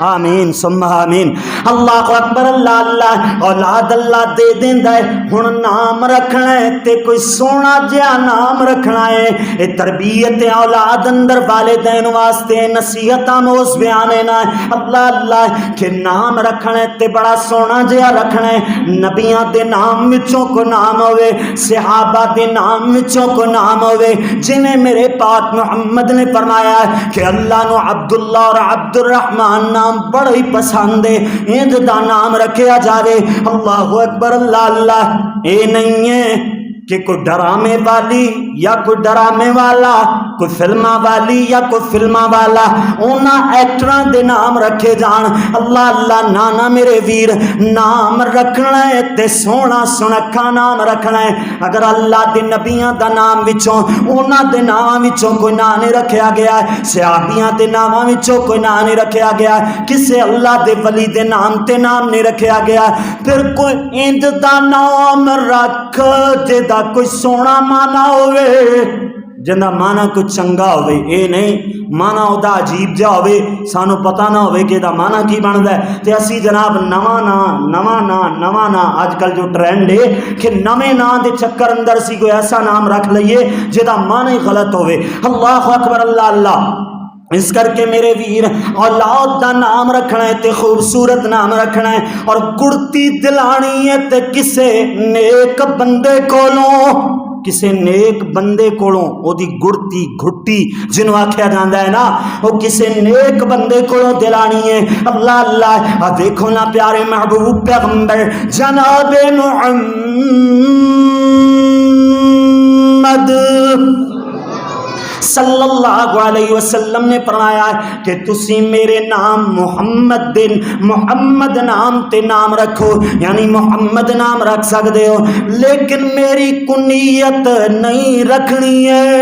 آمین ثم آمین۔ اللہ اکبر اللہ اللہ۔ اولاد اللہ دے دیندا ہے، ہن نام رکھنا ہے تے کوئی سونا جہا نام رکھنا ہے۔ اے تربیت اولاد اندر والدین واسطے نصیحت آموز بیان ہے نا۔ اللہ اللہ کہ نام رکھنا ہے تے بڑا سونا جہا رکھنا ہے۔ نبیاں دے نام وچوں کو نام ہوئے، صحابہ دے نام وچوں کو نام ہوئے، جنہیں میرے پاک محمد نے فرمایا ہے کہ اللہ نو عبداللہ اور عبد الرحمن نام بڑا ہی پسند ہے، انج دا نام رکھیا جاوے۔ اللہ اکبر اللہ اللہ۔ اے نہیں ہے کہ کوئی ڈرامے والی یا کوئی ڈرامے والا، کوئی فلمہ والی یا کوئی فلمہ والا اونا ایکٹران دے نام رکھے جان۔ اللہ اللہ نانا میرے ویر، نام رکھنا ہے تے سونا سنکھا نام رکھنا ہے۔ اگر اللہ دے نبیاں دا نام وچوں، اونا دے نام وچوں کوئی نام نہیں رکھیا گیا ہے، صحابیاں دے نام وچوں کوئی نام نہیں رکھیا گیا ہے، کسے اللہ دے ولی دے نام تے نام نہیں رکھیا گیا ہے، پھر کوئی اند دا نام رکھ جے دا کوئی سونا مانا ہوئے، جنہ مانا کوئی چنگا ہوئے۔ اے نہیں مانا ہوتا عجیب جا ہوئے، سانو پتہ نہ ہوئے کہ دا مانا کی بندا ہے، تے اسی جناب نواں نا آج کل جو ٹرینڈ ہے کہ نویں نا دے چکر اندر سی کوئی ایسا نام رکھ لئیے جدا مانا ہی غلط ہوئے۔ اللہ اکبر اللہ اللہ۔ اس کر کے میرے ویر اولاد دا نام رکھنا ہے تے خوبصورت نام رکھنا ہے، اور گڑتی دلانی ہے تے کسے نیک بندے کولوں، کسے نیک بندے کولوں او دی گڑتی گھٹی جنوں آکھیا جاندا ہے نا، او کسے نیک بندے کولوں دلانی ہے۔ اللہ اللہ۔ دیکھو نا پیارے محبوب پیغمبر جناب محمد صلی اللہ علیہ وسلم نے فرمایا کہ تسی میرے نام محمد نام تے نام رکھو، یعنی محمد نام رکھ سکتے ہو، لیکن میری کنیت نہیں رکھنی ہے،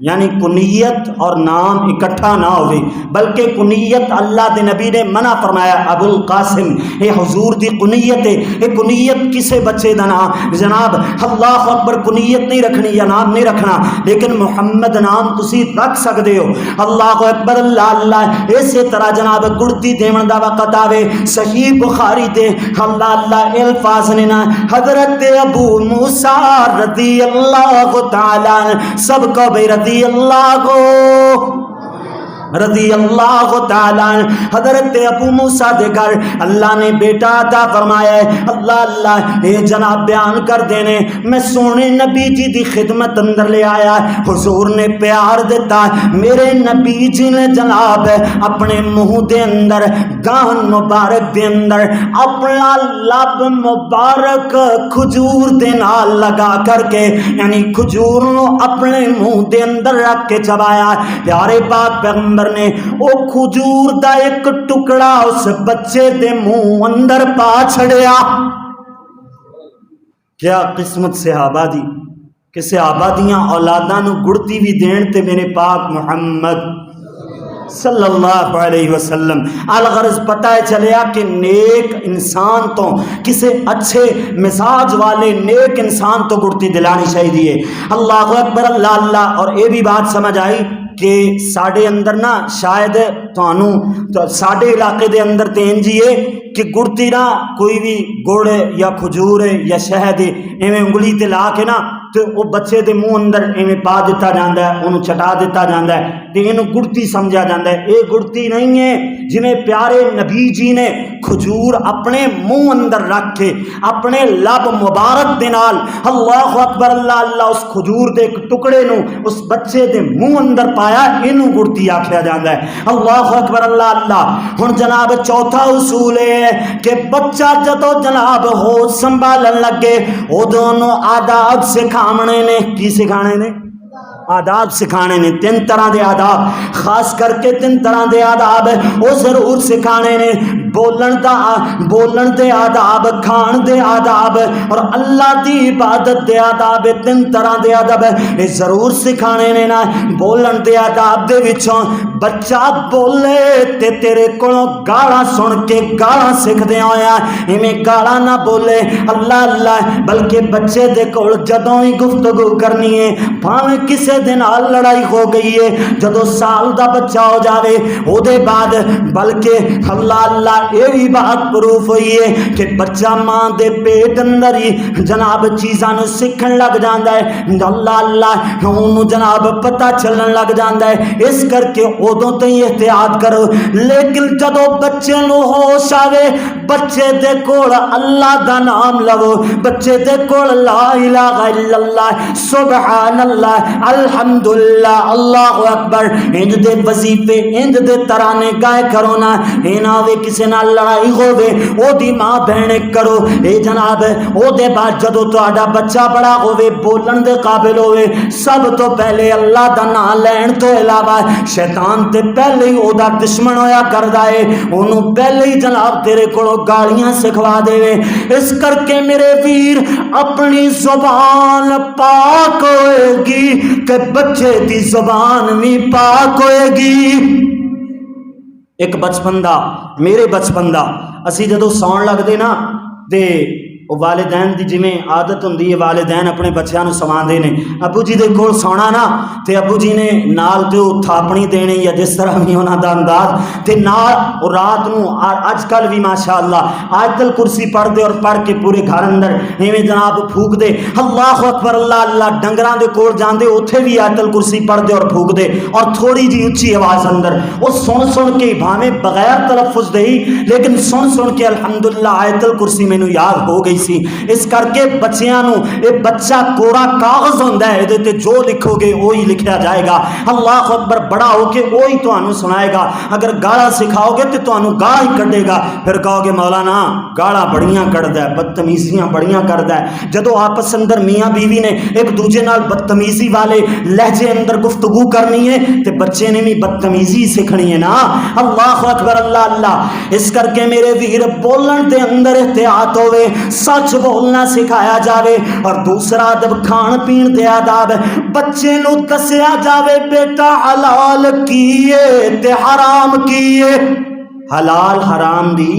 یعنی کنیت اور نام اکٹھا نہ ہوئے، بلکہ کنیت اللہ دے نبی نے منع فرمایا۔ ابو القاسم اے حضور دی کنیت ہے، اے کنیت کسے بچے دا نام جناب اللہ اکبر کنیت نہیں رکھنی یا نام نہیں رکھنا، لیکن محمد نام تسی رکھ سکتے ہو۔ اللہ اکبر اللہ اللہ۔ اسی طرح جناب گڑتی دیون دا وقت آوے، صحیح بخاری دے اللہ اللہ الفاظ نے نا حضرت ابو موسیٰ رضی اللہ تعالیٰ سب کو بے رضی اللہ کو رضی اللہ تعالیٰ حضرت ابو موسیٰ دے گھر اللہ نے بیٹا عطا فرمایا ہے. اللہ اللہ اے جناب بیان کر دینے میں سونے نبی جی دی خدمت اندر لے آیا. حضور نے پیار دیتا. میرے نبی جی نے جناب اپنے منہ دے اندر گان مبارک دے اندر اپنا لب مبارک کھجور دے نال لگا کر کے یعنی کھجور نو اپنے منہ دے اندر رکھ کے چبایا. پیارے پاک پیغمبر نے او کھجور دا ایک ٹکڑا اس بچے دے منہ اندر پا چھڑیا. کیا قسمت صحابہ دی کہ صحابہ دیاں اولاداں نو گڑتی بھی دین تے میرے پاک محمد صلی اللہ علیہ وسلم. الغرض پتہ چلیا کہ نیک انسان تو کسے اچھے مزاج والے نیک انسان تو گڑتی دلانی چاہیے. اللہ اکبر اللہ اللہ. اور یہ بھی بات سمجھ آئی کہ ساڑھے اندر نا شاید تو ساڑھے علاقے دے اندر تین جیے کہ گڑتی نا کوئی بھی گڑ یا کھجور یا شہد ایویں انگلی تے لا کے نا تو وہ بچے دے منہ اندر ایویں پا دیتا جاندا ہے, انہوں چٹا دیتا جاندا ہے تے اینوں گڑتی سمجھا جاندا ہے. اے گڑتی نہیں ہے جنہیں پیارے نبی جی نے کھجور اپنے منہ اندر رکھ کے اپنے لب مبارک دے نال اللہ اکبر اللہ اللہ اس کھجور دے ایک ٹکڑے نو اس بچے دے منہ اندر پایا. اینوں گڑتی آکھیا جاندا ہے. اللہ اکبر اللہ اللہ. ہن جناب چوتھا اصول ہے کہ بچہ جدو جناب ہوش سنبھالن لگے ادوں نو آداب سکھاونے نے. کی سکھانے نے؟ آداب سکھانے نے. 3 طرح دے آداب, خاص کر کے 3 طرح دے آداب وہ ضرور سکھانے نے. بولن دے آداب, کھان دے آداب اور اللہ دی عبادت دے آداب. 3 طرح دے آداب یہ ضرور سکھانے نے نا. بولن دے آداب دے وچوں بچہ بولے تے تیرے کولوں گالاں سن کے گالاں سکھدے ہویا ایویں گالاں نہ بولے اللہ اللہ, بلکہ بچے دے کول جدوں ہی گفتگو کرنی ہے بھاویں کسے دن نال لڑائی ہو گئی ہے جدو سال دا بچہ ہو جاوے او دے بعد بلکہ اللہ اللہ یہ بھی بات پروف ہوئی ہے کہ بچہ ماں دے پیٹ اندر ہی جناب چیزاں نو سکھن لگ جاندا ہے. اللہ اللہ انہوں جناب پتہ چلن لگ جاندا ہے. اس کر کے ادوں تے احتیاط کرو. لیکن جدو بچے نو ہوش آوے بچے دے کول اللہ دا نام لو, بچے دے کول لا الہ الا اللہ سبحان اللہ الحمدللہ اللہ اکبر انج دے وظیفے انج دے ترانے گائے کرو نا. اینا وے کسے نال لڑائی ہووے او دی ماں بہنے کرو. اے جناب او دے بعد جدو تہاڈا بچہ بڑا ہووے بولن دے قابل ہووے سب تو پہلے اللہ دا نام لین تو علاوہ شیطان تے پہلے ہی او دا دشمن ہویا کردا ہے, اونوں پہلے ہی جناب تیرے کولوں گالیاں سکھوا دے. اس کر کے میرے ویر اپنی زبان پاک ہوئے گی کہ بچے دی زبان بھی پاک ہوئے گی. ایک بچپن دا میرے بچپن دا اسی جدو سون لگتے نا تے والدین دی جویں عادت ہوندی ہے والدین اپنے بچیاں نو سواندے نے. ابو جی دے کول سونا نا تے ابو جی نے نال تے تھاپنی دینی یا جس طرح بھی انہاں دا انداز تے نال رات نو اج کل بھی ماشاءاللہ آیت الکرسی پڑھ دے اور پڑھ کے پورے گھر اندر ایویں جناب پھونک دے اللہ اکبر اللہ اللہ. ڈنگراں دے کول جاندے اوتھے بھی آیت الکرسی پڑھ دے اور پھونک دے اور تھوڑی جی اونچی آواز اندر او سن کے بھاویں بغیر تلفظ دے لیکن سن کے الحمدللہ آیت الکرسی مینوں یاد ہو گئی سی. اس کر کے بچیاں نو اے بچہ کوڑا کاغذ ہوندا ہے تے جو لکھو گے وہی لکھیا جائے گا. اللہ اکبر بڑا ہو کے وہی تانوں سنائے گا. اگر گالا سکھاؤ گے تے تانوں گالا ہی کڈے گا. پھر کہو گے مولانا گالا بڑیاں کڈدا ہے بدتمیزیاں بڑیاں کردا ہے. جدو آپس اندر میاں بیوی نے ایک دوجے نال بدتمیزی والے لہجے اندر گفتگو کرنی ہے تے بچے نے بھی بدتمیزی سیکھنی ہے نا. اللہ اکبر اللہ اللہ. اس کر کے میرے ویر بولن دے اندر احتیاط ہوئے, سچ بولنا سکھایا جاوے. اور دوسرا ادب کھان پین دے آداب بچے نو دسیا جاوے بیٹا حلال کیے تے حرام کیے. حلال حرام دی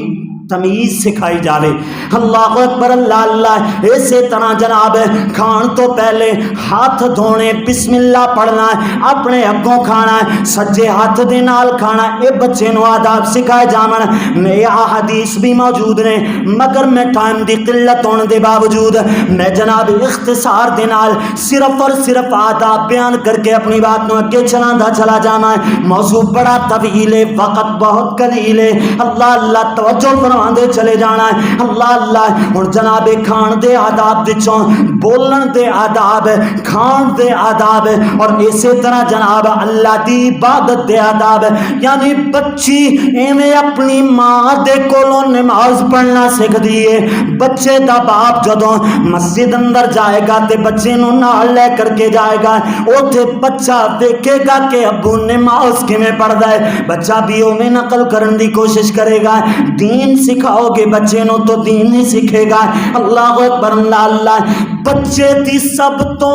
تمیز سکھائی جاوے. اللہ اکبر اللہ اللہ. اسی طرح جناب کھان تو پہلے ہاتھ دھونے, بسم اللہ پڑھنا ہے, اپنے اگوں کھانا ہے, سجے ہاتھ دے نال کھانا ہے. اے بچے نو آداب سکھائے جاون. یہ حدیث بھی موجود نے مگر میں ٹائم دی قلت ہونے دے باوجود میں جناب اختصار دے نال صرف اور صرف آداب بیان کر کے اپنی بات نو اگے چلا جانا ہے. موضوع بڑا طویل ہے, وقت بہت قلیل ہے. اللہ اللہ توجہ فرماندے چلے جانا ہے. اللہ اللہ. ہن جناب کھان دے آداب وچوں بولن دے آداب, کھان دے آداب, اور اسی طرح جناب اللہ دی عبادت دے آداب. یعنی بچی ایویں اپنی ماں دے کولوں نماز پڑھنا سکھ دیے. بچے دا باپ جدوں مسجد اندر جائے گا تے بچے نو نال لے کر کے جائے گا, اوتھے بچہ دیکھے گا کہ ابو نماز کیویں پڑھدا ہے, بچہ بھی اوویں نقل کرن دی کوشش کرے گا. دین سکھاؤ گے بچے نو تو دین ہی سیکھے گا. اللہ اکبر اللہ اللہ. بچے دی سب تو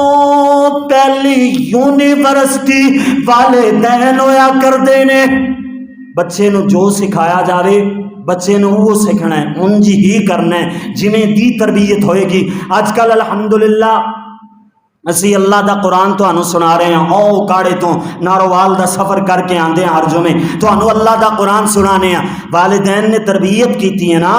پہلی یونیورسٹی والدین ہویا کردے نے. بچے نو جو سکھایا جاوے بچے نو وہ سیکھنا ہے, انج ہی کرنا ہے جویں دی تربیت ہوئے گی. اج کل الحمدللہ اسی اللہ دا قرآن تو انو سنا رہے ہیں. او کاڑے تو ناروال دا سفر کر کے آندے ہیں ہر جمعے تو انو اللہ دا قرآن سنانے ہیں. والدین نے تربیت کیتی ہے نا.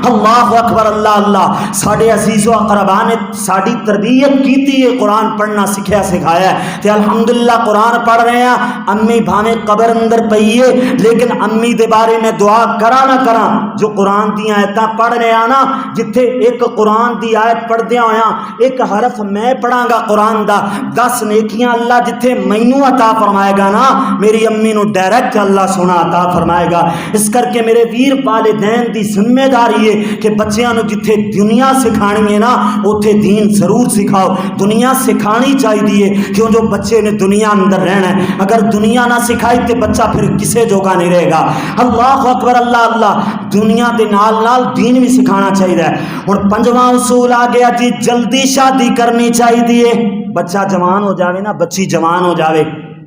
اللہ اکبر اللہ اللہ. ساڑھے عزیز و اقربا نے ساڑھی تربیت کیتی ہے, قرآن پڑھنا سکھیا سکھایا ہے. تے الحمدللہ قرآن پڑھ رہے ہیں. امی بھاویں قبر اندر پئیے لیکن امی دے بارے میں دعا کرا نہ کرا. جو قرآن دی آیتاں پڑھ رہے ہیں نا, جتھے ایک قرآن دی آیت پڑھ دیا ہویا ایک حرف میں پڑھاں گا قرآن دا 10 نیکیاں اللہ جتھے مینوں عطا فرمائے گا نا, میری امی نو ڈائریکٹ اللہ سونا عطا فرمائے گا. اس کر کے میرے ویر والدین دی ذمہ داری ہے کہ بچیاں نو جتھے دنیا سکھانی ہے نا اوتھے دین ضرور سکھاؤ. دنیا سکھانی چاہیے کیوں جو بچے نے دنیا اندر رہنا ہے. اگر دنیا نہ سکھائی تے بچہ پھر کسے جوگا نہیں رہے گا. اللہ اکبر اللہ اللہ. دنیا دے نال نال دین بھی سکھانا چاہیے. ہن پنجواں اصول آ گیا جی, جلدی شادی کرنی چاہیے. بچہ جوان ہو جاوے نا, بچی جوان ہو جاوے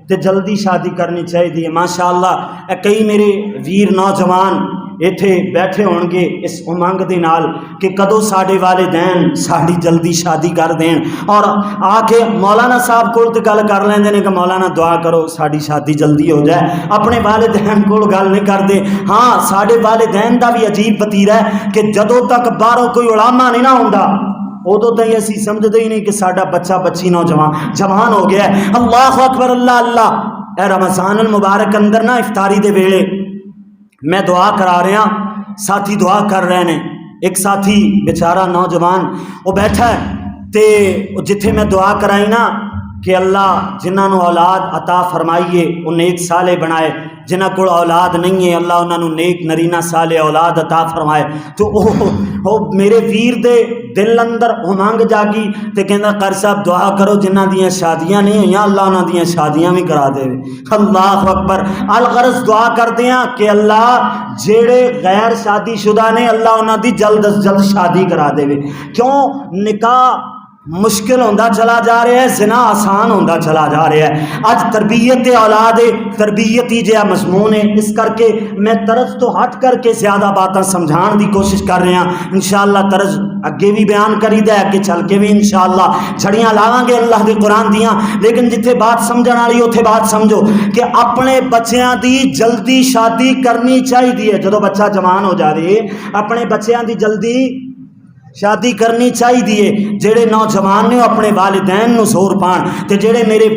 تے جلدی شادی کرنی چاہیے. ماشاءاللہ کئی میرے ویر نوجوان ایتھے بیٹھے ہون گے اس امنگ دے نال کہ کدو ساڈے والدین ساڈی جلدی شادی کر دین, اور آ کے مولانا صاحب کول تے گل کر لیندے نے کہ مولانا دعا کرو ساڈی شادی جلدی ہو جائے. اپنے والدین کول گل نہیں کردے. ہاں ساڈے والدین دا بھی عجیب وتیرہ ہے کہ جدوں تک باہروں کوئی علامہ نہیں نہ ہوندا ادو تھی اسی سمجھتے ہی نہیں کہ ساڈا بچہ بچی نوجوان جوان ہو گیا ہے. اللہ اکبر اللہ اللہ. اے رمضان المبارک اندر نا افطاری دے ویلے میں دعا کرا رہا, ساتھی دعا کر رہے ہیں. ایک ساتھی بیچارہ نوجوان وہ بیٹھا ہے تے جتھے میں دعا کرائی نا کہ اللہ جنہاں نو اولاد عطا فرمائیے وہ نیک صالح بنائے, جنہاں کو اولاد نہیں ہے اللہ انہاں نو نیک نرینہ صالح اولاد عطا فرمائے. تو او میرے ویر دے دل اندر امنگ جاگی تے کہندا قاری صاحب دعا کرو جنہاں دیاں شادیاں نہیں ہوئیاں اللہ انہاں دیاں شادیاں بھی کرا دے. اللہ اکبر. الغرض دعا کردے ہیں کہ اللہ جیڑے غیر شادی شدہ نے اللہ انہاں دی جلد از جلد شادی کرا دے. کیوں نکاح مشکل ہوندہ چلا جا رہا ہے, زنا آسان ہوندہ چلا جا رہا ہے. آج تربیت اولاد تربیت ہی جہا مضمون ہے. اس کر کے میں طرز تو ہٹ کر کے زیادہ باتاں سمجھان دی کوشش کر رہے ہیں. انشاءاللہ طرز اگے بھی بیان کری دے کہ چل کے بھی انشاءاللہ چھڑیاں لاواں گے اللہ دے قرآن دیاں. لیکن جتھے بات سمجھن والی اوتھے بات سمجھو کہ اپنے بچیاں دی جلدی شادی کرنی چاہیے. جدوں بچہ جوان ہو جاوے اپنے بچیاں دی جلدی شادی کرنی چاہیے. جڑے نوجوان نے اپنے والدین نو زور پان تے جڑے میرے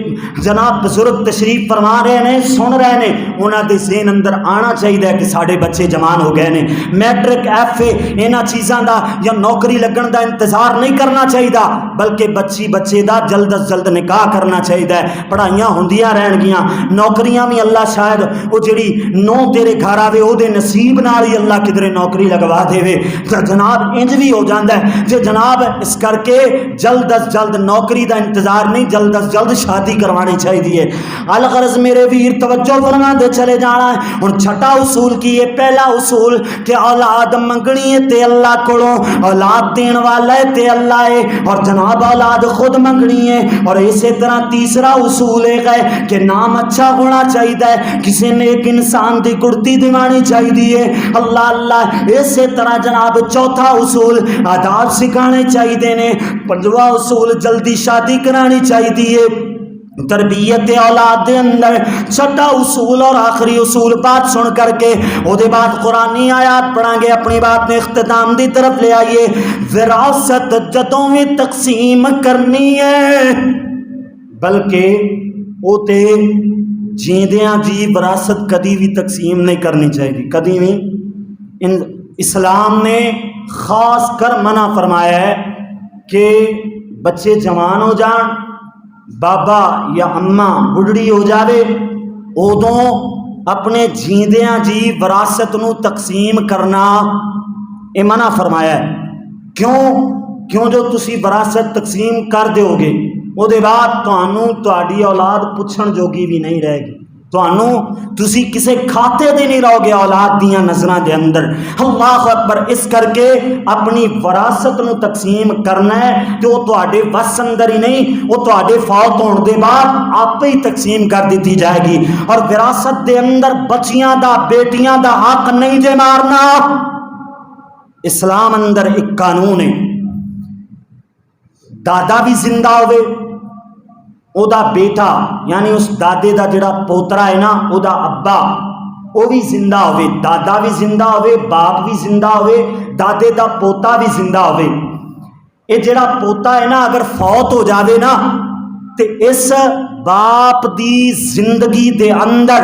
جناب بزرگ تشریف فرما رہے ہیں سن رہے ہیں انہاں دے ذہن اندر آنا چاہیے کہ ساڈے بچے جوان ہو گئے نے. میٹرک ایف اے انہاں چیزاں دا یا نوکری لگن دا انتظار نہیں کرنا چاہیے بلکہ بچے دا جلد از جلد نکاح کرنا چاہیے. پڑھائیاں ہوندیاں رہن گیاں, نوکریاں بھی اللہ شاید وہ جڑی نو تیرے گھر آوے او دے نصیب نال ہی اللہ کدھر نوکری لگوا دے. جناب انج بھی ہو جائے جاندہ ہے جے جناب اس کر کے جلد از جلد نوکری دا انتظار نہیں، جلد از جلد شادی کروانی چاہیے۔ الغرض میرے ویر توجہ فرما دے چلے جانا ہے۔ اور چھٹا اصول کی ہے، پہلا اصول کہ اولاد منگنی ہے تے اللہ کولوں، اولاد دین والا ہے تے اللہ ہے، اور جناب اولاد خود منگنی ہے۔ اور اسی طرح تیسرا اصول ہے کہ نام اچھا ہونا چاہیے، کسی نیک انسان دی گڑتی دیوانی چاہیے، اللہ اللہ۔ اسی طرح جناب چوتھا اصول آداب سکھانے چاہیے نے، پنجواں اصول جلدی شادی کرانی چاہیے تربیت اولاد دے اندر، چھٹا اصول اور آخری اصول بات سن کر کے او دے بعد قرآنی آیات پڑھیں گے، اپنی بات میں اختتام دی طرف لے آئیے۔ وراثت جدوں میں تقسیم کرنی ہے، بلکہ او تے جیندیاں جی وراثت کدی بھی تقسیم نہیں کرنی چاہیے، کدی بھی۔ اسلام نے خاص کر منع فرمایا ہے کہ بچے جوان ہو جان، بابا یا اماں بڑھڑی ہو جاوے، ادوں اپنے جیندیاں جی وراثت نو تقسیم کرنا یہ منع فرمایا ہے۔ کیوں جو تسی وراثت تقسیم کر دیو گے او دے بعد تہاڈی اولاد پوچھن جوگی بھی نہیں رہے گی، تسی کسے کھاتے دے نہیں رہو گے اولاد دیاں نظراں دے اندر۔ اللہ اکبر۔ اس کر کے اپنی وراثت نو تقسیم کرنا ہے کہ وہ تہاڈے وس اندر ہی نہیں، وہ تہاڈے فوت ہون دے بعد آپ ہی تقسیم کر دیتی جائے گی۔ اور وراثت دے اندر بچیاں دا بیٹیاں دا حق نہیں جے مارنا۔ اسلام اندر ایک قانون ہے، دادا بھی زندہ ہوئے، او دا بیٹا یعنی اس دادے دا جڑا پوترا ہے نا، او دا ابا وہ بھی زندہ ہوئے، دادا بھی زندہ ہوئے، باپ بھی زندہ ہوئے، دادے دا پوتا بھی زندہ ہوئے۔ یہ جڑا پوتا ہے نا اگر فوت ہو جاوے نا تے اس باپ دی زندگی دے اندر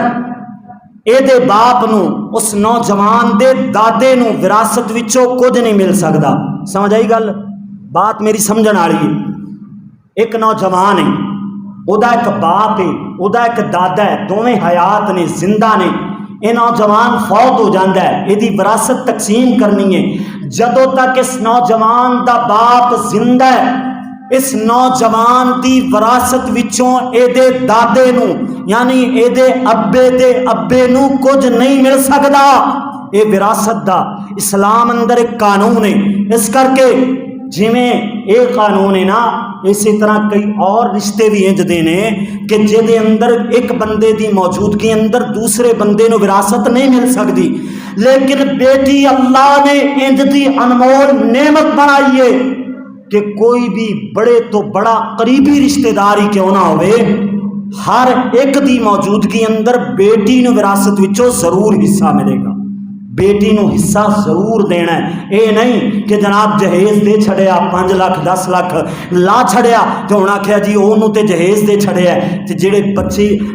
اے دے باپ نو، اس نوجوان دے دادے نو وراثت وچوں کچھ نہیں مل سکدا۔ سمجھ آئی گل؟ بات میری سمجھن والی ہے۔ ایک نوجوان ہے، او دا ایک باپ ہے، او دا ایک دادا ہے، دونوں حیات نے، زندہ نے۔ یہ نوجوان فوت ہو جاندہ ہے، یہ دی وراثت تقسیم کرنی ہے۔ جدوں تک اس نوجوان دا باپ زندہ ہے، اس نوجوان دی وراثت وچوں اے دے دادے نو یعنی اے دے ابے نو کچھ نہیں مل سکدا۔ اے وراثت دا اسلام اندر ایک قانون ہے۔ اس کر کے جویں ایک قانون ہے نا، اسی طرح کئی اور رشتے بھی انج دے نے کہ جے اندر ایک بندے دی موجودگی اندر دوسرے بندے نو وراثت نہیں مل سکتی، لیکن بیٹی اللہ نے انج دی انمول نعمت بنائی ہے کہ کوئی بھی بڑے تو بڑا قریبی رشتہ داری کیوں نہ ہوئے، ہر ایک دی موجودگی اندر بیٹی نو وراثت وچوں ضرور حصہ ملے گا، بیٹی نو حصہ ضرور دینا ہے۔ اے نہیں کہ جناب جہیز دے چھڑیا 5 لاکھ 10 لاکھ لا چھڑیا تو ہونا کیا جی انہوں تے جہیز دے چھڑیا ہے، تے جڑے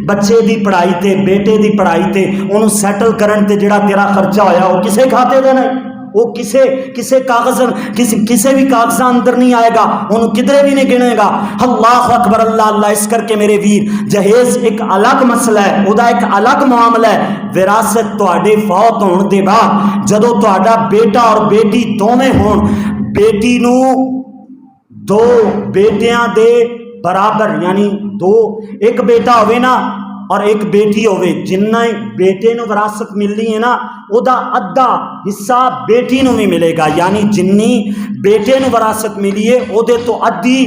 بچے دی پڑھائی تے بیٹے دی پڑھائی تے انہوں سیٹل کرن تے جڑا تیرا خرچہ ہویا وہ کسے کھاتے دینا ہے، وہ کسے کاغذ کسے بھی کاغذاں اندر نہیں آئے گا، انہوں کدھرے بھی نہیں گنے گا۔ اللہ اکبر اللہ اللہ۔ اس کر کے میرے ویر جہیز ایک الگ مسئلہ ہے، وہ دا ایک الگ معاملہ ہے۔ وراثت تواڈے فوت ہون دے بعد جدوں تواڈا بیٹا اور بیٹی دونوں ہون، بیٹی نو 2 بیٹیاں دے برابر یعنی 2 ایک بیٹا ہوئے نا اور ایک بیٹی ہوئے، جنہ بیٹے نو وراثت ملنی ہے نا او دا ادھا حصہ بیٹی نو بھی ملے گا، یعنی جنی بیٹے نو وراثت ملی ہے او دے تو ادھی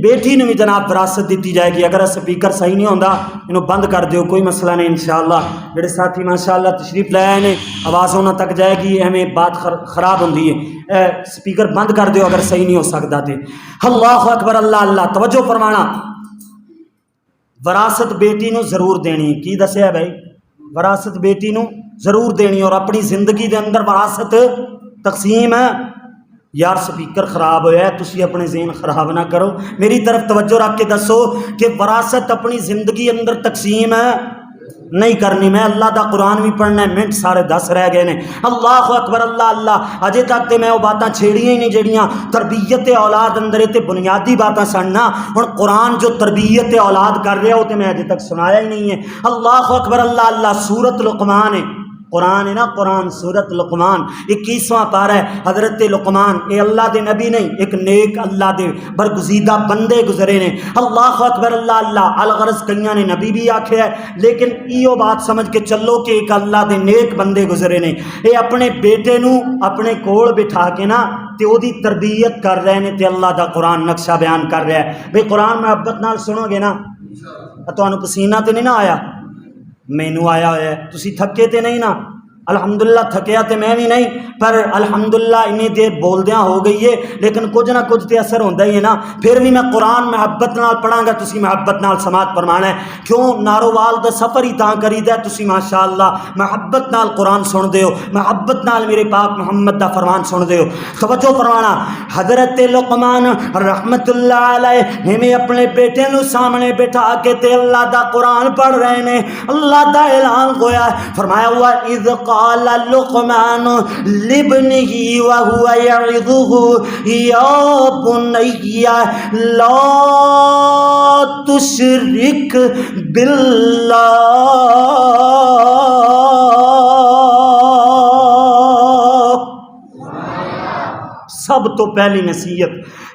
بیٹی نو بھی جناب وراثت دیتی جائے گی۔ اگر سپیکر صحیح نہیں ہوندا انہوں بند کر دیو، کوئی مسئلہ نہیں انشاءاللہ۔ جڑے ساتھی ماشاءاللہ تشریف لے آئے نے آواز ہونا تک جائے گی، ہمیں بات خراب ہوندی ہے، سپیکر بند کر دیو اگر صحیح نہیں ہو سکتا تے۔ اللہ اکبر اللہ اللہ۔ توجہ فرمانا، وراثت بیٹی نو ضرور دینی، کی دسیا ہے بھائی؟ وراثت بیٹی نو ضرور دینی، اور اپنی زندگی دے اندر وراثت تقسیم ہے۔ یار سپیکر خراب ہویا ہے، تسی اپنے ذہن خراب نہ کرو، میری طرف توجہ رکھ کے دسو کہ وراثت اپنی زندگی اندر تقسیم ہے نہیں کرنی۔ میں اللہ دا قرآن بھی پڑھنا ہے، منٹ سارے 10 رہ گئے نے۔ اللہ اکبر اللہ اللہ۔ اجے تک تے میں وہ باتاں چھیڑیاں ہی نہیں جڑیاں تربیت اولاد اندر تے بنیادی باتاں سننا، ہن قرآن جو تربیت اولاد کر رہا وہ تے میں اجے تک سنایا ہی نہیں ہے۔ اللہ اکبر اللہ اللہ۔ سورۃ لقمان ہے، قرآن ہے نا، قرآن سورت لقمان 21واں پارہ ہے. حضرت لقمان اے اللہ دے نبی نہیں، ایک نیک اللہ دے برگزیدہ بندے گزرے نے. اللہ اکبر اللہ اللہ. الغرض کئیاں نے نبی بھی آکھیا ہے، لیکن ایو بات سمجھ کے چلو کہ ایک اللہ دے نیک بندے گزرے نے. اے اپنے بیٹے نو اپنے کول بٹھا کے نا تے او دی تربیت کر رہے نے تے اللہ دا قرآن نقشہ بیان کر رہا ہے. بھئی قرآن محبت نال سنو گے نا، تانوں پسینہ تے نہیں نہ آیا؟ مینوں آیا ہوا ہے. تسی تھکے تے نہیں نا؟ الحمدللہ تھکیا تے میں بھی نہیں، پر الحمدللہ انی دیر بولدیاں ہو گئی ہے، لیکن کچھ نہ کچھ تے اثر ہوندا ہی ہے نا. پھر بھی میں قرآن محبت نال پڑھاں گا، تسی محبت نال سماعت فرمانا ہے. کیوں نارووال دا سفر ہی تاں کریدا ہے، تسی ماشاءاللہ محبت نال قرآن سن دے ہو، محبت نال میرے پاک محمد دا فرمان سن دے ہو. توجہ فرمانا. حضرت لقمان رحمت اللہ علیہ ہمیں اپنے بیٹے نو سامنے بٹھا کے تے اللہ دا قرآن پڑھ رہے نے. اللہ دا اعلان ہویا ہے، فرمایا ہوا اذ قال لقمان لابنه وهو يعظه يا بني لا تشرك بالله سب تو پہلی نصیحت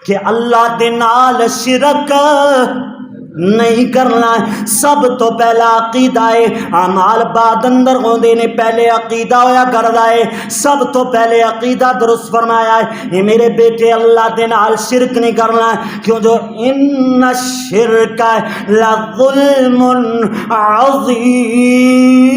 کہ اللہ دے نال شرک نہیں کرنا ہے. سب تو پہلا عقیدہ ہے، اعمال بعد اندر ہوندے نے، پہلے عقیدہ ہویا کردا ہے. سب تو پہلے عقیدہ درست فرمایا ہے، یہ میرے بیٹے اللہ دے نال شرک نہیں کرنا ہے. کیوں جو ان الشرک لظلم عظیم.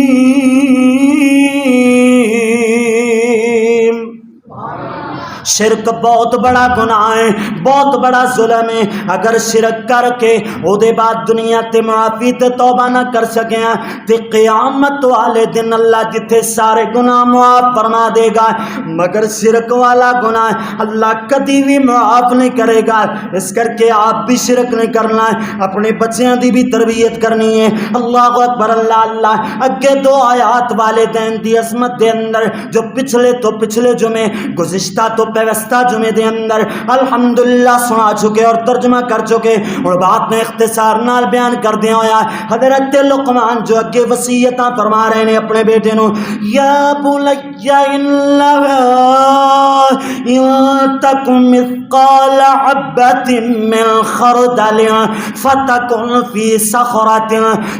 شرک بہت بڑا گناہ ہے، بہت بڑا ظلم ہے. اگر شرک کر کے او دے بعد دنیا تے معافی تے توبہ نہ کر سکیاں تے قیامت والے دن اللہ جتھے سارے گناہ معاف فرما دے گا، مگر شرک والا گناہ اللہ کدی بھی معاف نہیں کرے گا. اس کر کے آپ بھی شرک نہیں کرنا ہے، اپنے بچیاں دی بھی تربیت کرنی ہے. اللہ اکبر اللہ اللہ. اگے دو آیات والدین دی عظمت دے اندر جو پچھلے تو پچھلے جمعے، گزشتہ تو پیوستہ جمعے دے اندر الحمدللہ سنا چکے اور ترجمہ کر چکے، اور بات میں اختصار نال بیان کر دیا ہویا. حضرت لقمان جو اگے وصیتاں فرما رہے نے اپنے بیٹے نو، یا بنی انہا ان تک مثقال حبۃ من خردل فتکن فی صخرۃ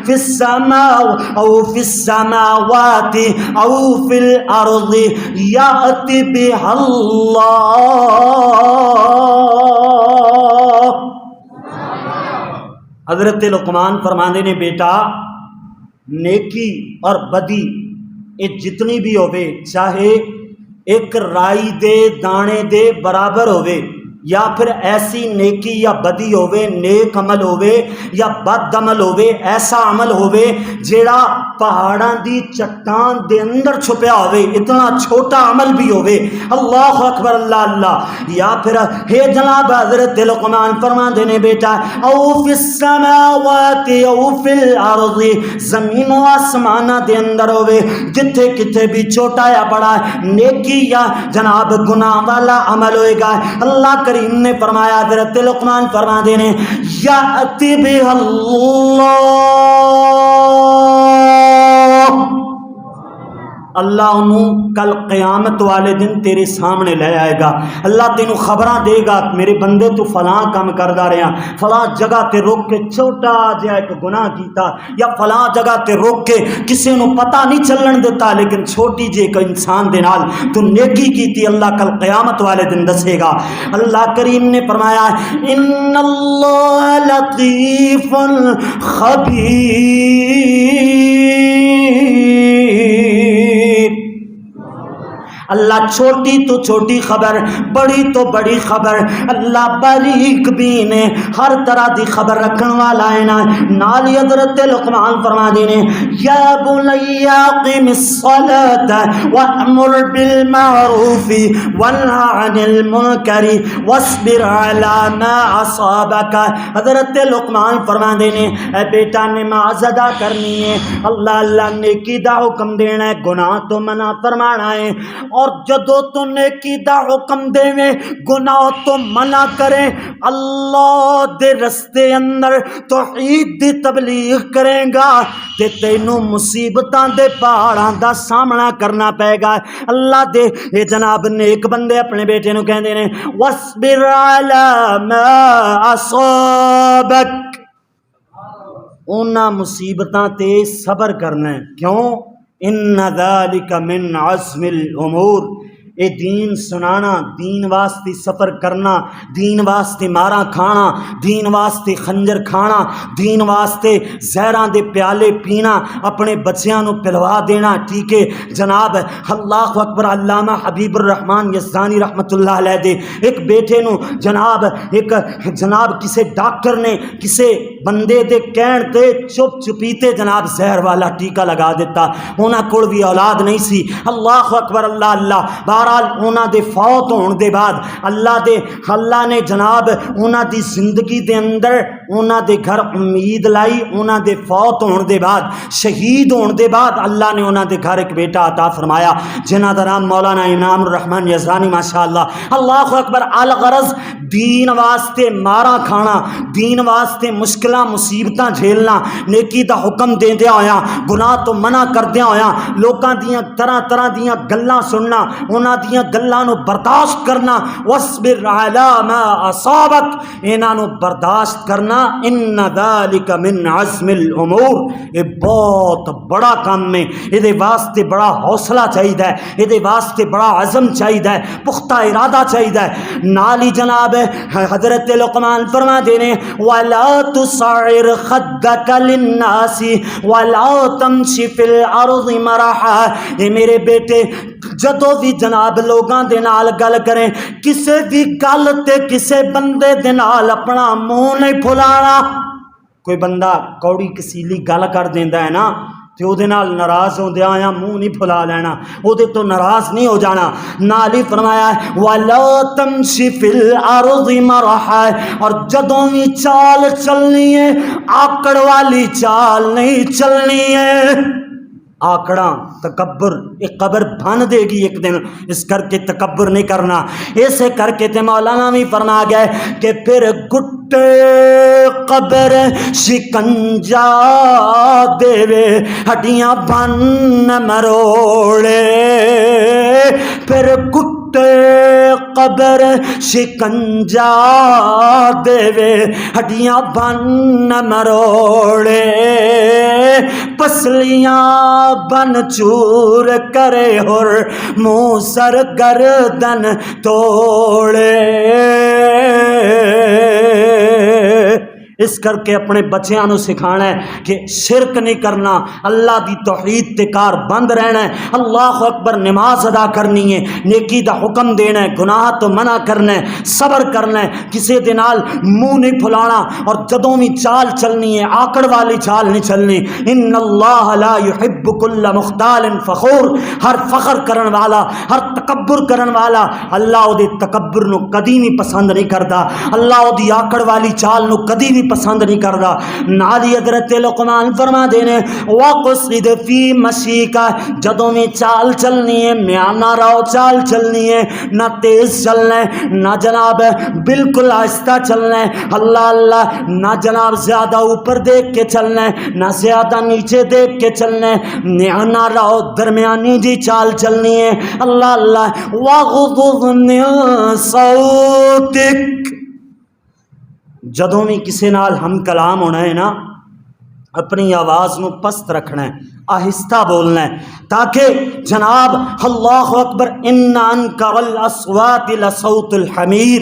فی السماء او فی السماوات او فی الارض یأتی بها اللہ. حضرت لقمان فرماندے نے بیٹا نیکی اور بدی یہ جتنی بھی ہوئے، چاہے ایک رائی دے دانے دے برابر ہوئے، یا پھر ایسی نیکی یا بدی ہوئے، نیک عمل ہوئے یا بد عمل ہوئے، ایسا عمل ہوئے جیڑا پہاڑاں دی چٹان دے اندر چھپیا ہوئے، اتنا چھوٹا عمل بھی ہوئے. اللہ اکبر اللہ اللہ. یا پھر ہے جناب حضرت لقمان فرما دینے بیٹا او فی السماوات او فی الارض، زمین و آسمانہ دے اندر ہوئے، جتھے کتھے بھی چھوٹا یا بڑا نیکی یا جناب گناہ والا عمل ہوئے گا، اللہ کریم نے فرمایا، حضرت لقمان فرما دینے یأتی بها اللہ انہوں کل قیامت والے دن تیرے سامنے لے آئے گا. اللہ تینوں خبراں دے گا میرے بندے تو فلاں کام کردہ رہا، فلاں جگہ تے روک کے چھوٹا جہا ایک گناہ کیتا، یا فلاں جگہ تے روک کے کسی نو پتہ نہیں چلن دیتا، لیکن چھوٹی جی ایک انسان دے نال تو نیکی کیتی، اللہ کل قیامت والے دن دسے گا. اللہ کریم نے فرمایا ان اللہ لطیف خبیر. اللہ چھوٹی تو چھوٹی خبر، بڑی تو بڑی خبر، اللہ باریک بین ہے، ہر طرح دی خبر رکھن والا ہے نا. نالی حضرت لقمان فرما دینے یا بنی اقم الصلاة وأمر بالمعروف وانہ عن المنکر واصبر على ما اصابک. حضرت لقمان فرما دینے اے بیٹا نماز ادا کرنی ہے، اللہ اللہ نیکی دا حکم دینا ہے، گناہ تو منع فرمانا ہے، اور جدو تو نیکی دا حکم دے میں گناہ تو منع کریں اللہ دے رستے اندر توحید دی تبلیغ کریں گا تے تینوں مصیبتاں دے پہاڑاں دا سامنا کرنا پے گا. اللہ دے اے جناب نیک بندے اپنے بیٹے نو کہندے نے وَاصْبِرْ عَلَى مَا أَصَابَكَ اونا مصیبتاں تے صبر کرنا ہے. کیوں؟ ان ذالک من عزم الامور اے دین سنانا، دین واسطے سفر کرنا، دین واسطے مارا کھانا، دین واسطے خنجر کھانا، دین واسطے زہراں دے پیالے پینا، اپنے بچیاں نو پلوا دینا. ٹھیک ہے جناب. اللہ اکبر. علامہ حبیب الرحمان یزدانی رحمت اللہ علیہ دے ایک بیٹے نو جناب کسے ڈاکٹر نے کسے بندے دے کہن تے چپ چپیتے جناب زہر والا ٹیکہ لگا دیتا. انہاں کول بھی اولاد نہیں سی. اللہ اکبر. اللہ اللہ. بہرحال انہاں دے فوت ہون دے بعد اللہ نے جناب انہاں دی زندگی دے اندر انہاں دے گھر امید لائی. انہاں دے فوت ہون دے بعد شہید ہون دے بعد اللہ نے انہاں دے گھر ایک بیٹا عطا فرمایا جنہاں دا نام مولانا انعام الرحمن یزدانی ماشاءاللہ. اللہ اکبر. الغرض دین واسطے مارا کھانا، دین واسطے مشکلاں مصیبتاں جھیلنا، نیکی دا حکم دیندیا ہویا گناہ تو منع کردیا ہویا، لوکاں دیاں طرح طرح دیاں گلاں سننا، انہاں دیاں گلاں نو برداشت کرنا. وَاصْبِرْ عَلَى مَا أَصَابَكَ انہاں نو برداشت کرنا. ان ذالک من عزم الامور یہ بہت بڑا کام ہے. یہ واسطے بڑا حوصلہ چاہیے، یہ واسطے بڑا عزم چاہیے، پختہ ارادہ چاہیے. نالی جناب حضرت لقمان فرما دینے وَلَا تُصَعِّرْ خَدَّكَ لِلنَّاسِ وَلَا تَمْشِ فِي الْأَرْضِ مَرَحًا. اے میرے بیٹے جدو بھی جناب لوگاں دے نال گل کریں کسے بھی گل تے کسے بندے دے نال اپنا منہ نہیں پھلانا. کوئی بندہ کوڑی کسیلی گل کر دیندا ہے نا تے او دے نال ناراض ہوندے آیا منہ نہیں پھلا لینا، او دے تو ناراض نہیں ہو جانا. نالی فرمایا وَلَا تَمْشِ فِي الْأَرْضِ مَرَحًا اور جدوں بھی چال چلنی ہے آکڑ والی چال نہیں چلنی ہے. آکڑاں تکبر ایک قبر بھن دے گی ایک دن، اس کر کے تکبر نہیں کرنا. ایسے کر کے تے مولانا بھی فرما گئے کہ پھر گٹے قبر شکنجا دے ہڈیاں بن مروڑے. پھر گٹے قبر شکنجا دے ہڈیاں بن مروڑے. پسلیاں بن چور کرے ہر منہ سر گردن توڑے. اس کر کے اپنے بچیاں نو سکھانا ہے کہ شرک نہیں کرنا، اللہ دی توحید تے کار بند رہنا ہے. اللہ اکبر. نماز ادا کرنی ہے، نیکی دا حکم دینا ہے، گناہ تو منع کرنا ہے، صبر کرنا ہے، کسی دے نال منہ نہیں پھلانا اور جدوں بھی چال چلنی ہے آکڑ والی چال نہیں چلنی. ان اللہ لا يحب كل مختال فخور. ہر فخر کرن والا، ہر تکبر کرن والا اللہ او دے تکبر نو کدی نہیں پسند نہیں کردا. اللہ او دی آکڑ والی چال نو کدی بھی پسند نہیں کردا. نالی حضرت لقمان فرما دینے وَقُصِدْ فِي مَشِيكَ جدوں میں چال چلنی ہے میانہ رو چال چلنی ہے، نہ تیز چلنا ہے نہ جناب بالکل آہستہ چلنا ہے. اللہ اللہ. نہ جناب زیادہ اوپر دیکھ کے چلنا ہے نہ زیادہ نیچے دیکھ کے چلنا ہے، میانہ رو درمیانی جی چال چلنی ہے. اللہ اللہ. وَغُضُضْ مِن صَوْتِكَ جدوں بھی کسی نال ہم کلام ہونا ہے نا اپنی آواز نو پست رکھنا ہے، آہستہ بولنا ہے تاکہ جناب اللہ اکبر. ان انکر الاصوات لصوت الحمیر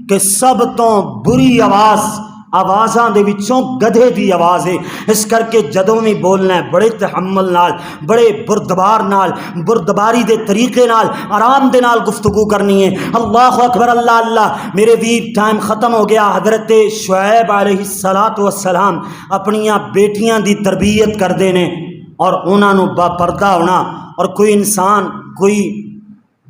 کہ سب تو بری آوازاں دے وچوں گدھے دی آواز ہے. اس کر کے جدوں بھی بولنا ہے بڑے تحمل نال، بڑے بردبار نال، بردباری دے طریقے نال، آرام دے نال گفتگو کرنی ہے. اللہ اکبر. اللہ اللہ. میرے ویر ٹائم ختم ہو گیا. حضرت شعیب علیہ السلام اپنیاں بیٹیاں دی تربیت کردے نے اور انہاں نو با پردہ ہونا. اور کوئی انسان کوئی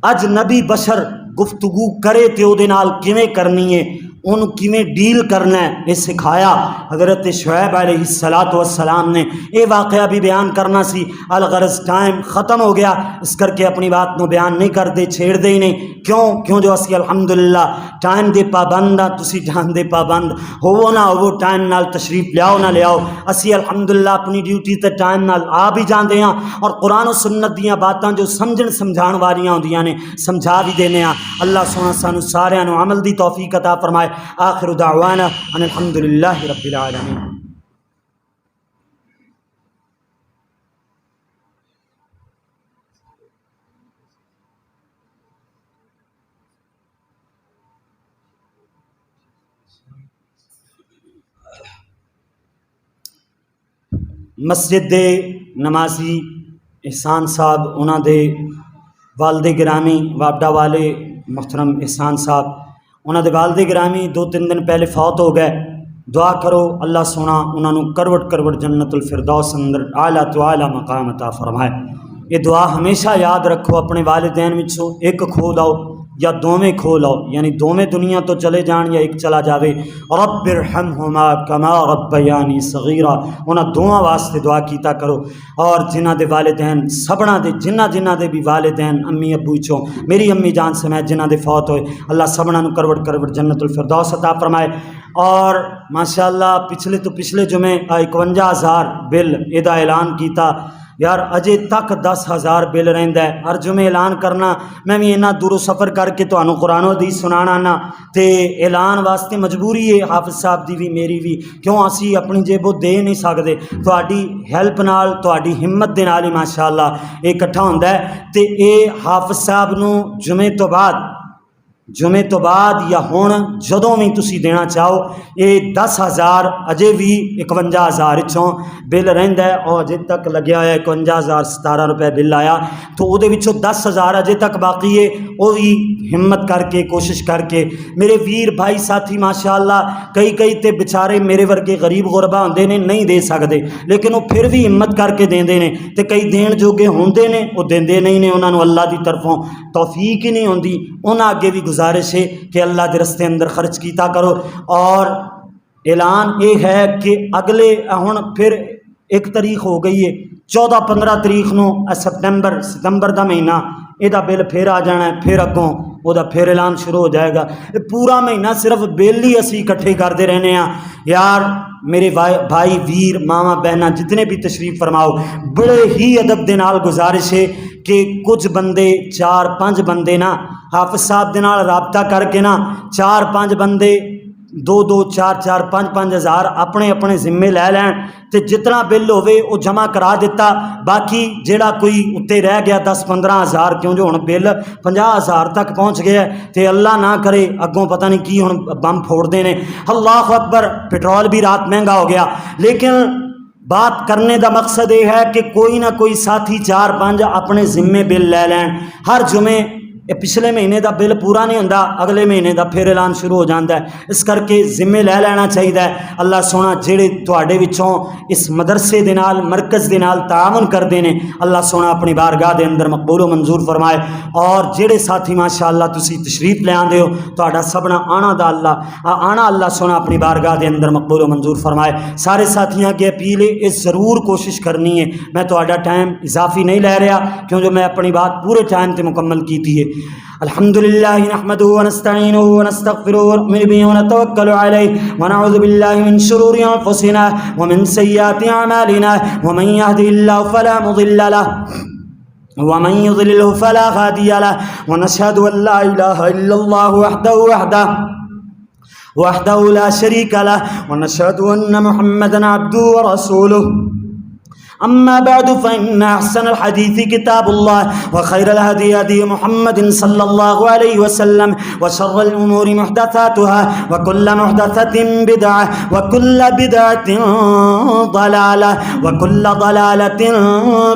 اجنبی بشر گفتگو کرے تے او دے نال کیویں کرنی ہے ان کیویں ڈیل کرنا ہے یہ سکھایا حضرت شعیب علیہ السلام نے. یہ واقعہ بھی بیان کرنا سی، الغرض ٹائم ختم ہو گیا، اس کر کے اپنی بات نو بیان نہیں کرتے، چھیڑ دے ہی نہیں. کیوں جو اسی الحمدللہ ٹائم دے پابند ہاں، تسی ٹائم دے پابند ہوو نہ ہوو، ٹائم نال تشریف لیاؤ نہ لیاؤ، اسی الحمدللہ اپنی ڈیوٹی تے ٹائم نال آ بھی جاندے ہاں، اور قرآن و سنت دیاں باتاں جو سمجھن سمجھان والیاں ہوندیاں نے سمجھا بھی دینے ہاں. اللہ سونا سانو سارے نو عمل دی توفیق عطا فرمائے. آخر دعوانا ان الحمدللہ رب العالمین. مسجد دے نمازی احسان صاحب، انہاں دے والد گرامی وابڈا والے محترم احسان صاحب، انہاں دے والد گرامی 2-3 دن پہلے فوت ہو گئے. دعا کرو اللہ سونا انہاں نو کروٹ کروٹ جنت الفردوس اندر اعلیٰ تو اعلیٰ مقام عطا فرمائے. یہ دعا ہمیشہ یاد رکھو، اپنے والدین وچوں ایک کھو لاؤ یا دوویں کھو لاؤ، یعنی دوویں دنیا تو چلے جان یا ایک چلا جاوے. رب ارحمہما کما ربیانی صغیرا، انہاں دوواں واسطے دعا کیتا کرو. اور جنہ دے والدین سبنا دے جنہ دے بھی والدین امی ابو چوں میری امی جان سمیت جنہ دے فوت ہوئے، اللہ سبنا نو کروٹ کروٹ جنت الفردوس عطا فرمائے. اور ماشاءاللہ پچھلے جمعے 51,000 بل ادا اعلان کیتا. یار اجے تک 10,000 بل رہندا ہے. ہر جمعے اعلان کرنا، میں بھی اینا دور و سفر کر کے تانوں قرآن و حدیث سنانا نا تے اعلان واسطے مجبوری ہے حافظ صاحب دی بھی میری بھی، کیوں اسی اپنی جیبوں دے نہیں سکدے. تہاڈی ہیلپ نال تہاڈی ہمت دے نال ہی ماشاءاللہ یہ اکٹھا ہوندا ہے. تے اے حافظ صاحب نو جمعے تو بعد یا ہون جدوں بھی تسی دینا چاہو، یہ 10,000 اجے بھی 51,000 چوں بل رہندا ہے. اور اجے تک لگیا ہوا 51,017 روپے بل آیا، تو وہ 10,000 اجے تک باقی ہے. وہ بھی ہمت کر کے کوشش کر کے میرے ویر بھائی ساتھی ماشاءاللہ کئی تے بیچارے میرے ورگے غریب غربا ہوندے نے نہیں دے سکتے، لیکن وہ پھر بھی ہمت کر کے دیندے نے. تے کئی دین جوگے ہوندے نے وہ دیندے نہیں نے، انہاں نو اللہ دی طرفوں توفیق ہی نہیں ہوندی. انہاں اگے بھی گزارش ہے کہ اللہ دے رستے اندر خرچ کیتا کرو. اور اعلان یہ ہے کہ اگلے ہن پھر 1 تاریخ ہو گئی ہے، 14-15 تاریخ نو ستمبر دا مہینہ یہ بل پھر آ جانا ہے. پھر اگوں وہ پھر اعلان شروع ہو جائے گا. پورا مہینہ صرف بل ہی اسی اکٹھے کرتے رہنے ہاں. یار میرے بھائی ویر ماما بہناں جتنے بھی تشریف فرماؤ، بڑے ہی ادب دے نال گزارش ہے کہ کچھ بندے 4-5 بندے نا حافظ صاحب دے نال رابطہ کر کے نا 4-5 بندے 2-2 4-4 5-5 ہزار اپنے ذمے لے لین تے جتنا بل ہوئے وہ جمع کرا دیتا. باقی جیڑا کوئی اتنے رہ گیا 10-15 ہزار، کیوں جو ہن بل 50,000 تک پہنچ گیا ہے، تے اللہ نہ کرے اگوں پتہ نہیں کی ہن بم پھوڑ دے نے. اللہ اکبر، پٹرول بھی رات مہنگا ہو گیا. لیکن بات کرنے دا مقصد یہ ہے کہ کوئی نہ کوئی ساتھی 4-5 اپنے ذمے بل لے لین ہر جمعے. پچھلے مہینے دا بل پورا نہیں ہوندا، اگلے مہینے دا پھر اعلان شروع ہو جاتا ہے. اس کر کے ذمے لے لینا چاہیے. اللہ سونا جہے تواڈے وچوں اس مدرسے دے نال مرکز دے نال تعاون کردے نے، اللہ سونا اپنی بارگاہ دے اندر مقبول و منظور فرمائے. اور جہے ساتھی ماشاءاللہ تسی تشریف لے آندے ہو، تہاڈا سبنا آنا اللہ سونا اپنی بارگاہ دے اندر مقبول و منظور فرمائے. سارے ساتھیاں کی اپیل ہے، اس ضرور کوشش کرنی ہے. میں تہاڈا ٹائم اضافی نہیں لے رہا، کیونکہ میں اپنی بات پورے ٹائم تے مکمل کیتی ہے. الحمدللہ نحمده ونستعینه ونستغفره ونؤمن به ونتوکل علیہ ونعوذ باللہ من شرور انفسنا ومن سیئات اعمالنا ومن يهده الله فلا مضل له ومن يضلله فلا هادي له ونشهد ان لا اله الا الله وحده لا شريك له ونشهد ان محمدا عبده ورسوله. أما بعد فإن أحسن الحديث كتاب الله وخير الهدي هدي محمد صلى الله عليه وسلم وشر الأمور محدثاتها وكل محدثة بدعة وكل بدعة ضلالة وكل ضلالة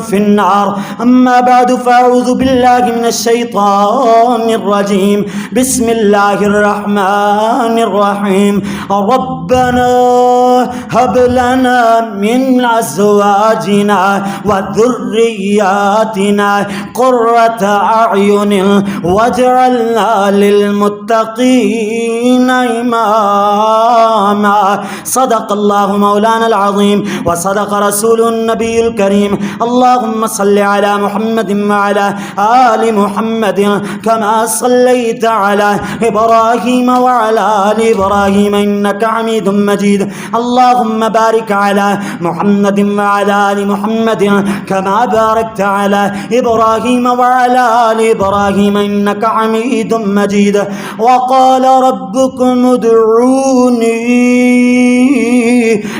في النار. أما بعد فأعوذ بالله من الشيطان الرجيم. بسم الله الرحمن الرحيم. ربنا هب لنا من أزواجنا أزواجنا وذرياتنا قرة أعين واجعلنا للمتقين إماما. صدق الله مولانا العظيم وصدق رسول النبي الكريم. اللهم صل على محمد وعلى آل محمد كما صليت على إبراهيم وعلى آل إبراهيم إنك حميد مجيد. اللهم بارك على محمد وعلى آل محمد كما باركت على إبراهيم وعلى آل إبراهيم إنك حميد مجيد. وقال ربكم ادعوني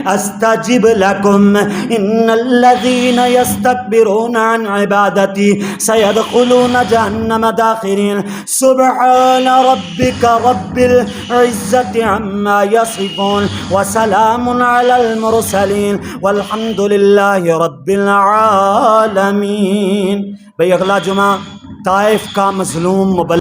أستجب لكم إن الذين يستكبرون عن عبادتي سيدخلون جهنم داخرين. سبحان ربك رب العزة عما يصفون وسلام على المرسلين والحمد لله رب العالمين. بھئی اگلا جمعہ طائف کا مظلوم مبلغ